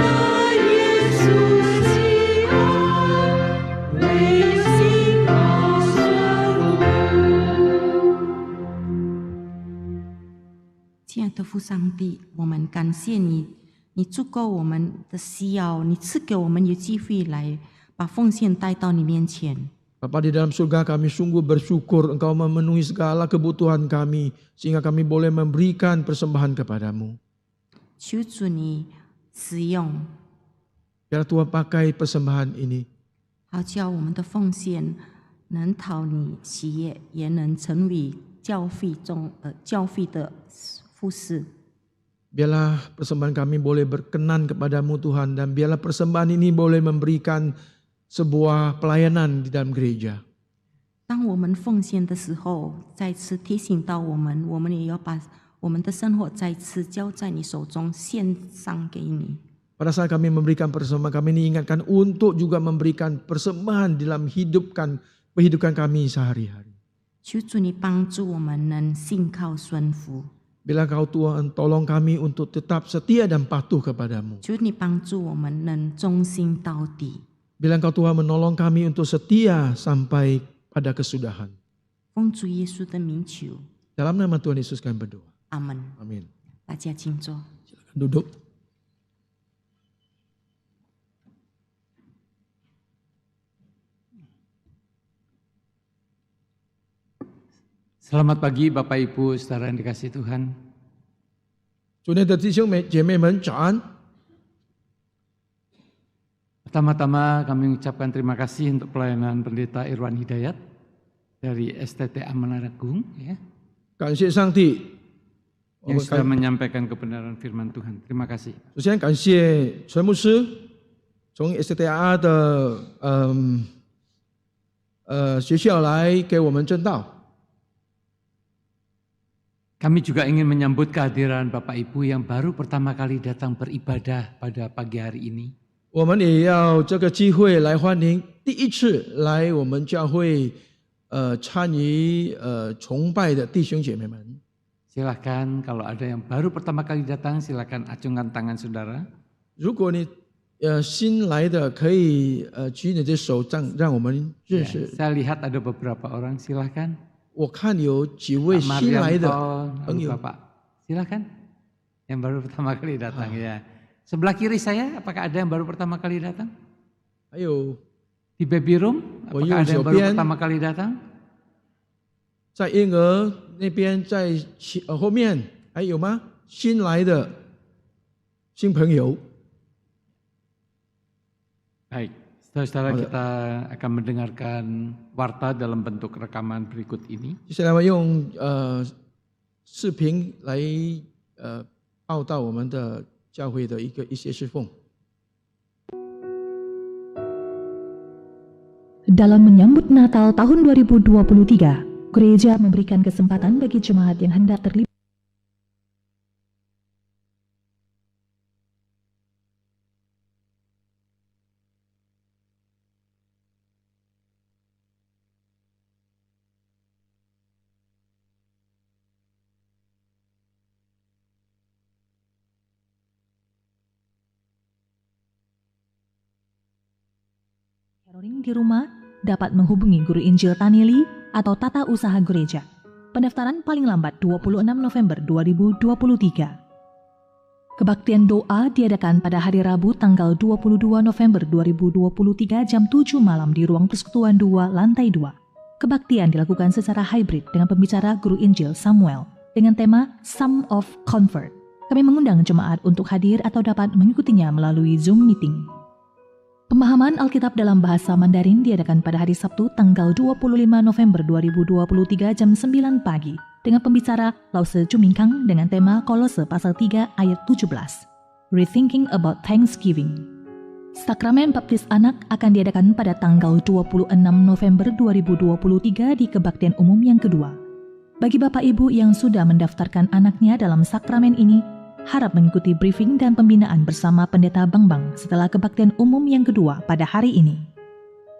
耶稣喜爱，唯有心靠顺服。 亲爱的父上帝，我们感谢你，你足够我们的需要，你赐给我们有机会来把奉献带到你面前。Bapa di dalam surga, kami sungguh bersyukur Engkau memenuhi segala kebutuhan kami sehingga kami boleh memberikan persembahan kepadamu. 求主你使用， Biar Tuhan pakai persembahan ini 好叫我们的奉献能讨你喜悦，也能成为教会的服侍。 Biarlah persembahan kami boleh berkenan kepadamu Tuhan, dan biarlah persembahan ini boleh memberikan sebuah pelayanan di dalam gereja. 当我们奉献的时候，再次提醒到我们也要把我们的生活再次交在你手中，献上给你。 Pada saat kami memberikan persembahan, kami diingatkan untuk juga memberikan persembahan dalam kehidupan kami sehari-hari. 求主你帮助我们能信靠顺服， Bila Kau Tuhan tolong kami untuk tetap setia dan patuh kepadamu. 求你帮助我们能忠心到底。 Bila Engkau Tuhan menolong kami untuk setia sampai pada kesudahan. 奉主耶稣的名求， Dalam nama Tuhan Yesus kami berdoa. 阿门。 Amin. 大家请坐。 Silakan duduk. Selamat pagi Bapak Ibu saudara yang dikasihi Tuhan. 主内的弟兄姐妹们，早安！ Pertama-tama kami mengucapkan terima kasih untuk pelayanan Pendeta Irwan Hidayat dari STTA Menaragung ya, 感谢上帝， yang sudah menyampaikan kebenaran firman Tuhan. Terima kasih. 首先感谢陈牧师从 STR 的学校来给我们证道。 Kami juga ingin menyambut kehadiran Bapak Ibu yang baru pertama kali datang beribadah pada pagi hari ini. 我们也要这个机会来欢迎第一次来我们教会参与崇拜的弟兄姐妹们。 Silakan kalau ada yang baru pertama kali datang, silakan acungkan tangan saudara. 如果你新来的，可以举你的手，让我们认 Ya, 识。 saya lihat ada beberapa orang, silakan. 我看有几位 Pak 新来的 Marianto, 朋 lalu 友， Bapak, silakan. Yang baru pertama kali datang ya. Sebelah kiri saya, apakah ada yang baru pertama kali datang? 还有 Di baby room, apakah ada yang baru pertama kali datang? 在婴儿那边，在后面还有吗？新来的新朋友。 Baik, saudara-saudara, kita akan mendengarkan warta dalam bentuk rekaman berikut ini. 接下来我用视频来报道我们的教会的一些侍奉。 Dalam menyambut Natal tahun 2023, gereja memberikan kesempatan bagi jemaat yang hendak terlibat Caroling di rumah dapat menghubungi Guru Injil Tanili atau Tata Usaha Gereja. Pendaftaran paling lambat 26 November 2023. Kebaktian doa diadakan pada hari Rabu tanggal 22 November 2023 jam 7 malam di Ruang Persekutuan 2, Lantai 2. Kebaktian dilakukan secara hybrid dengan pembicara Guru Injil Samuel dengan tema Psalm of Comfort. Kami mengundang jemaat untuk hadir atau dapat mengikutinya melalui Zoom meeting. Pemahaman Alkitab dalam bahasa Mandarin diadakan pada hari Sabtu tanggal 25 November 2023 jam 9 pagi dengan pembicara Lause Jumingkang dengan tema Kolose pasal 3 ayat 17. Rethinking about Thanksgiving. Sakramen baptis anak akan diadakan pada tanggal 26 November 2023 di kebaktian umum yang kedua. Bagi Bapak Ibu yang sudah mendaftarkan anaknya dalam sakramen ini, harap mengikuti briefing dan pembinaan bersama Pendeta Bangbang setelah kebaktian umum yang kedua pada hari ini.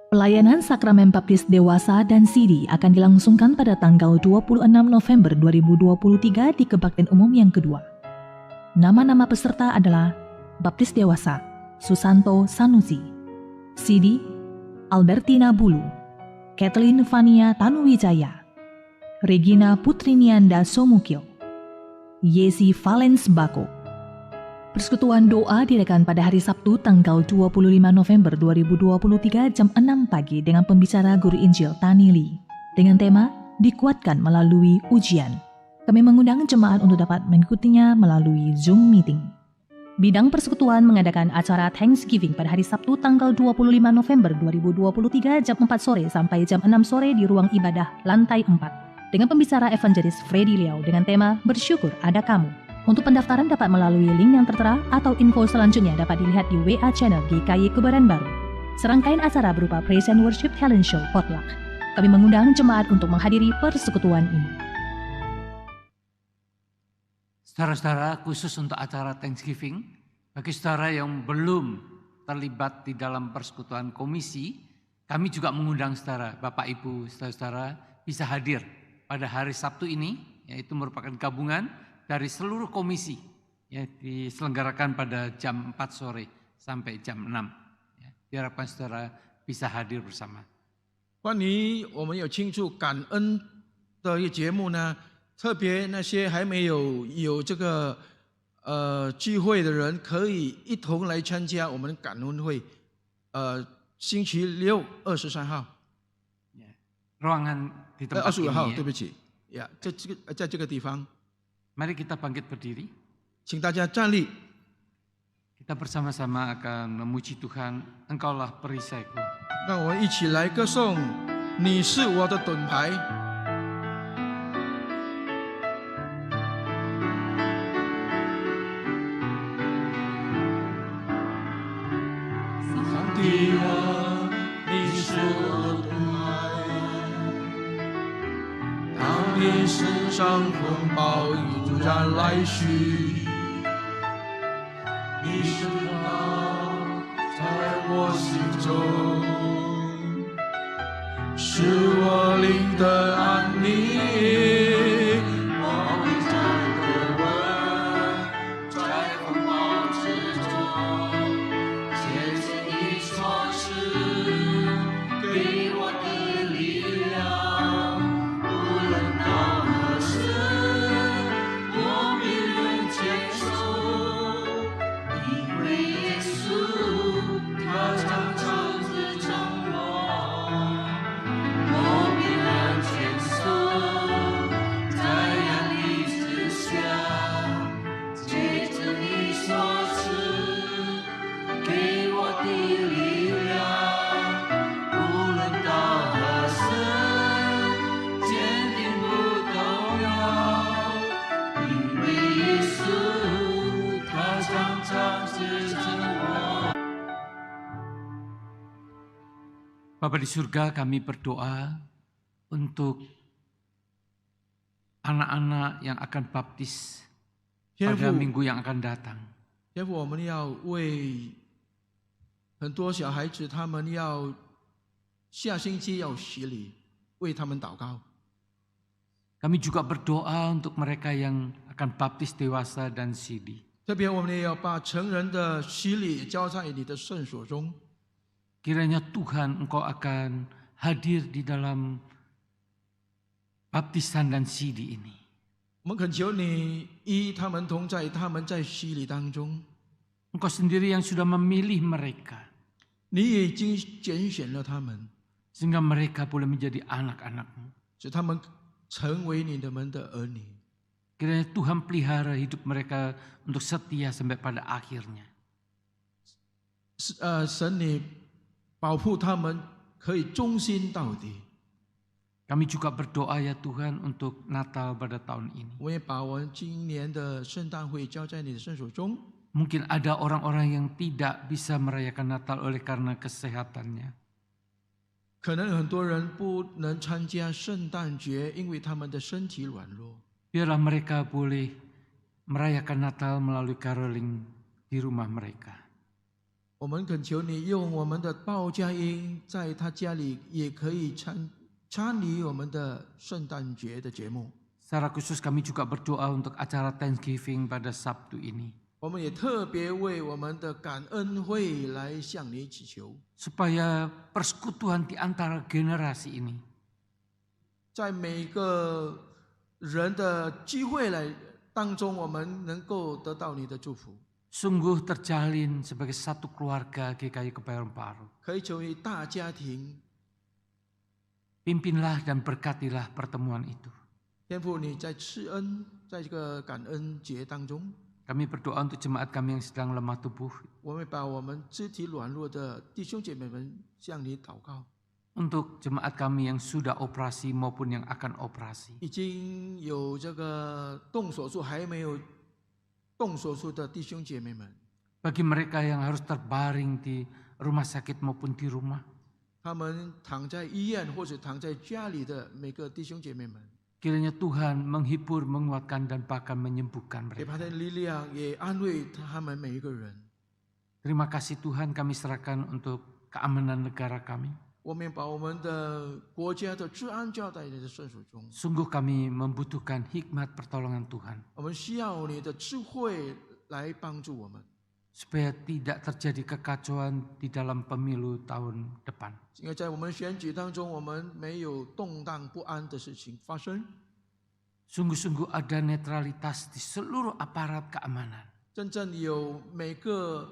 Pelayanan sakramen baptis dewasa dan CD akan dilangsungkan pada tanggal 26 November 2023 di kebaktian umum yang kedua. Nama-nama peserta adalah Baptis Dewasa, Susanto Sanusi, CD, Albertina Bulu, Kathleen Fania Tanuwijaya, Regina Putrinianda Somukyo, Yesi Valens Bako. Persekutuan doa diadakan pada hari Sabtu tanggal 25 November 2023 jam 6 pagi dengan pembicara Guru Injil Tanili dengan tema Dikuatkan Melalui Ujian. Kami mengundang jemaat untuk dapat mengikutinya melalui Zoom meeting. Bidang persekutuan mengadakan acara Thanksgiving pada hari Sabtu tanggal 25 November 2023 jam 4 sore sampai jam 6 sore di ruang ibadah lantai 4 dengan pembicara evangelis Freddy Liao dengan tema Bersyukur Ada Kamu. Untuk pendaftaran dapat melalui link yang tertera atau info selanjutnya dapat dilihat di WA channel GKY Kebaran Baru. Serangkaian acara berupa Praise and Worship Talent Show Potluck. Kami mengundang jemaat untuk menghadiri persekutuan ini. Saudara-saudara, khusus untuk acara Thanksgiving, bagi saudara yang belum terlibat di dalam persekutuan komisi, kami juga mengundang saudara, Bapak Ibu, saudara-saudara bisa hadir pada hari Sabtu ini, yaitu merupakan gabungan dari seluruh komisi, ya, diselenggarakan pada jam 4 sore sampai jam 6. Ya, diharapkan saudara bisa hadir bersama. 关于我们有庆祝感恩的一个节目呢，特别那些还没有这个聚会的人，可以一同来参加我们感恩会。星期六23号， Ya, ruangan di tempat 25 号， ini. 对不起，呀，在这个地方， Mari kita bangkit berdiri. 请大家站立， Kita bersama-sama akan memuji Tuhan. Engkaulah perisaiku. 让我们一起来歌颂，你是我的盾牌。上帝啊，你是我的盾牌，当你身上风暴已突然来袭，你是他在我心中，是我灵的安宁。我会站得稳，在风暴之中，坚信你所示给我的力量，无论到何时，我必能接受，因为耶稣他常常支撑我，我必能接受，在压力之下，借着你所赐给我的力量，无论到何时，坚定不动摇，因为耶稣他常常支撑我。 Bapa di surga, kami berdoa untuk anak-anak yang akan baptis 天 pada 父， minggu yang akan datang. 天父，我们要为很多小孩子，他们要下星期要洗礼，为他们祷告。 Kami juga berdoa untuk mereka yang akan baptis dewasa dan sidi. 特别我们也要把成人的洗礼交在你的圣所中。 Kiranya Tuhan Engkau akan hadir di dalam baptisan dan sidi ini. 我们恳求你与他们同在，他们在洗礼当中， Engkau sendiri yang sudah memilih mereka, 你已经拣选了他们， sehingga mereka boleh menjadi anak-anak-Mu. 使他们成为你们的儿女。 Kiranya Tuhan pelihara hidup mereka untuk setia sampai pada akhirnya. 神你保护他们，可以忠心到底。 Kami juga berdoa ya Tuhan untuk Natal pada tahun ini. 我也把我们今年的圣诞会交在你的圣所中。 Mungkin ada orang-orang yang tidak bisa merayakan Natal oleh karena kesehatannya. 可能很多人不能参加圣诞节，因为他们的身体软弱。 Biarlah mereka boleh merayakan Natal melalui caroling di rumah mereka. 我们恳求你用我们的报佳音，在他家里也可以参与我们的圣诞节的节目。 Secara khusus kami juga berdoa untuk acara Thanksgiving pada Sabtu ini. 我们也特别为我们的感恩会来向你祈求， Supaya persekutuan di antara generasi ini 在每个人的机会来当中，我们能够得到你的祝福。sungguh terjalin sebagai satu keluarga GKI Kebayoran Baru. 可以成为大家庭。 Pimpinlah dan berkatilah pertemuan itu. 天父，你在赐恩，在这个感恩节当中， Kami berdoa untuk jemaat kami yang sedang lemah tubuh, 我们把我们肢体软弱的弟兄姐妹们向你祷告。 untuk jemaat kami yang sudah operasi maupun yang akan operasi. 已经有这个动手术还没有动手术的弟兄姐妹们， Bagi mereka yang harus terbaring di rumah sakit maupun di rumah, 他们躺在医院或者躺在家里的每个弟兄姐妹们， kiranya Tuhan menghibur, menguatkan, dan bahkan menyembuhkan 给 mereka. 他的力量，也安慰他们每一个人。 Terima kasih Tuhan, kami serahkan untuk keamanan negara kami. 我们把我们的国家的治安交在你的圣手中， Sungguh kami membutuhkan hikmat pertolongan Tuhan, 我们需要你的智慧来帮助我们， supaya tidak terjadi kekacauan di dalam pemilu tahun depan. 因为在我们选举当中，我们没有动荡不安的事情发生。 Sungguh-sungguh ada netralitas di seluruh aparat keamanan. 真正有每个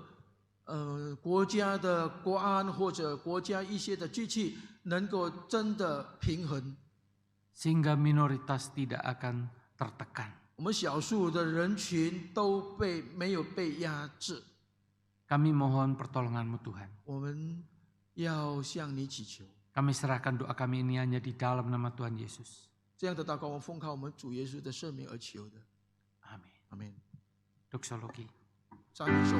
国家的国安或者国家一些的机器能够真的平衡， Sehingga minoritas tidak akan tertekan. 我们少数的人群都没有被压制。 Kami mohon pertolongan-Mu Tuhan. 我们要向你祈求， Kami serahkan doa kami ini hanya di dalam nama Tuhan Yesus. 这样的祷告，我们奉靠我们主耶稣的圣名而求的。 Amin. 阿门。 Doksologi. 赞美颂。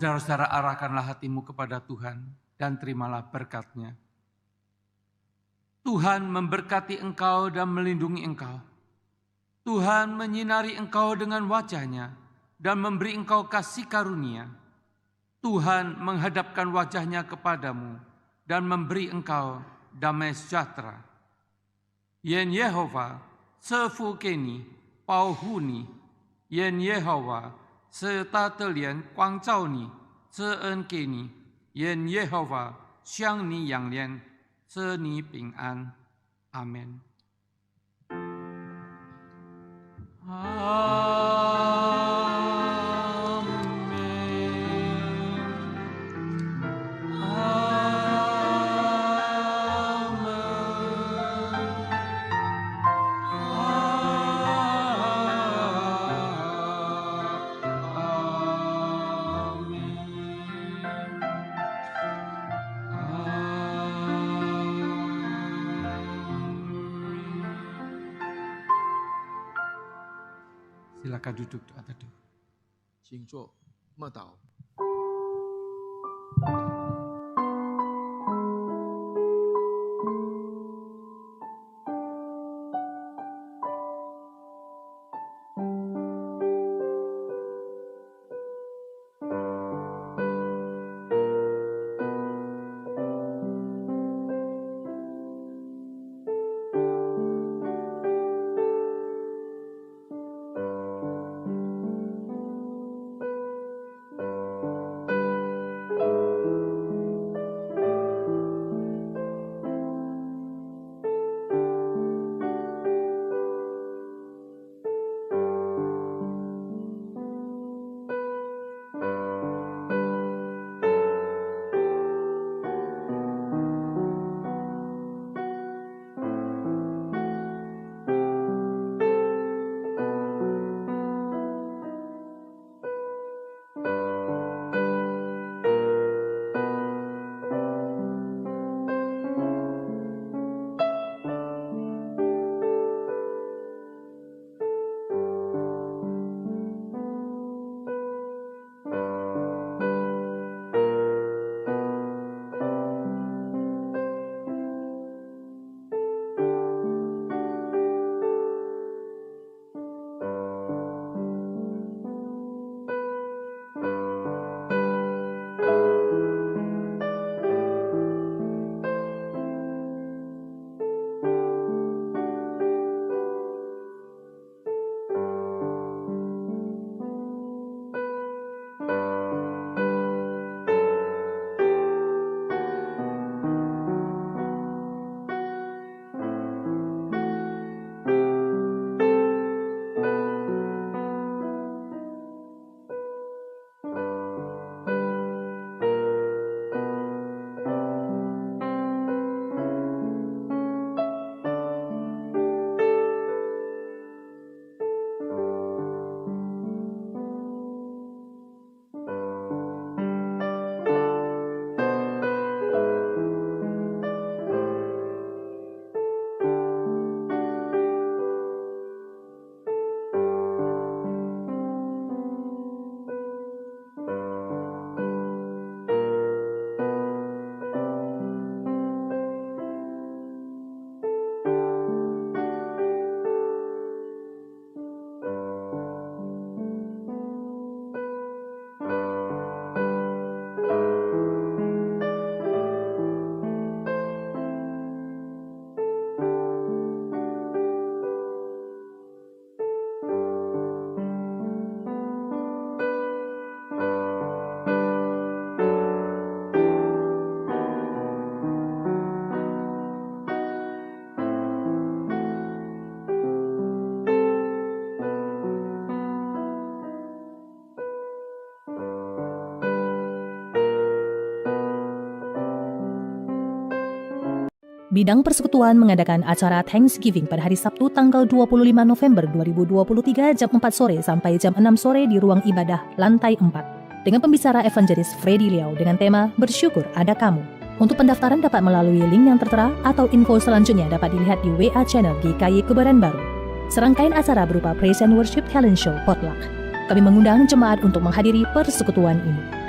Saudara-saudara, arahkanlah hatimu kepada Tuhan dan terimalah berkat-Nya. Tuhan memberkati engkau dan melindungi engkau. Tuhan menyinari engkau dengan wajah-Nya dan memberi engkau kasih karunia. Tuhan menghadapkan wajah-Nya kepadamu dan memberi engkau damai sejahtera. Yen Yehova sefukeni pauhuni, Yen Yehova setatelian quang zhao ni, se en给你, Yen Yehova xiang ni yang lian, se ni ping an. Amen. Silakan duduk atau duduk. 请坐，默祷。Bidang Persekutuan mengadakan acara Thanksgiving pada hari Sabtu tanggal 25 November 2023 jam 4 sore sampai jam 6 sore di ruang ibadah lantai 4 dengan pembicara evangelis Freddy Liao dengan tema Bersyukur Ada Kamu. Untuk pendaftaran dapat melalui link yang tertera atau info selanjutnya dapat dilihat di WA channel GKY Kebaran Baru. Serangkaian acara berupa Praise and Worship Talent Show Potluck. Kami mengundang jemaat untuk menghadiri persekutuan ini.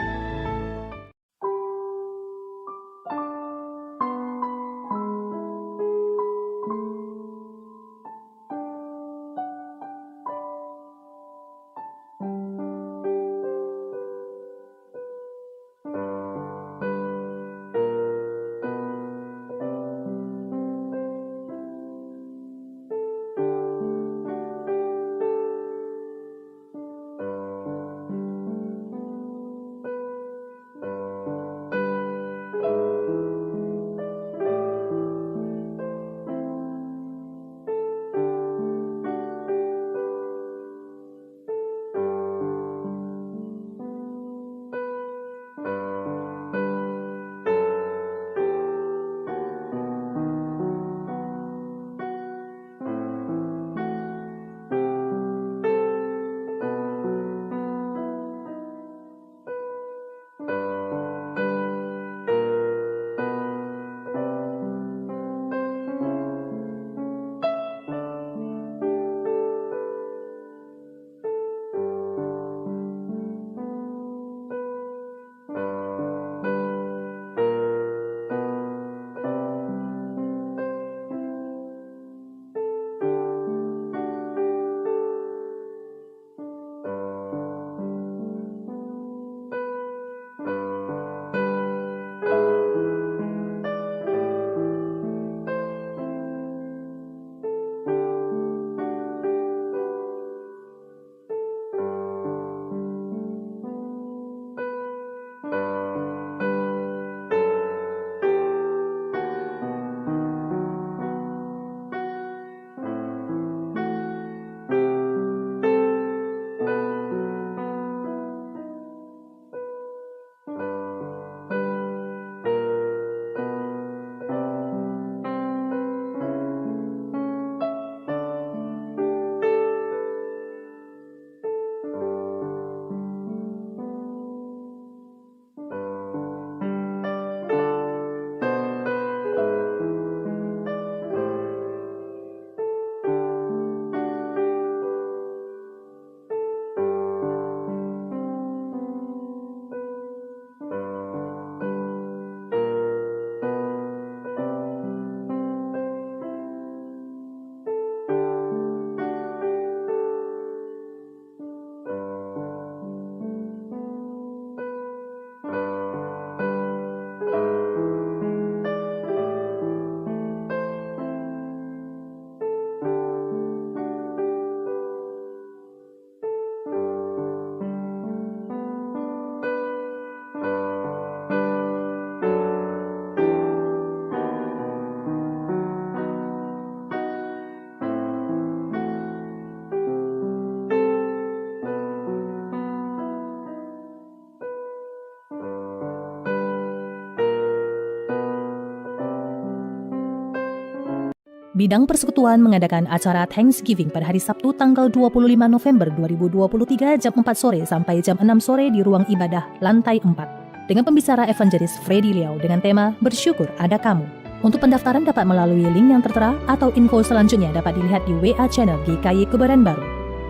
Bidang Persekutuan mengadakan acara Thanksgiving pada hari Sabtu tanggal 25 November 2023 jam 4 sore sampai jam 6 sore di ruang ibadah lantai 4 dengan pembicara evangelis Freddy Liao dengan tema Bersyukur Ada Kamu. Untuk pendaftaran dapat melalui link yang tertera atau info selanjutnya dapat dilihat di WA channel GKY Kebaran Baru.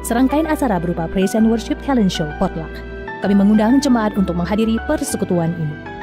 Serangkaian acara berupa Praise and Worship Talent Show Potluck. Kami mengundang jemaat untuk menghadiri persekutuan ini.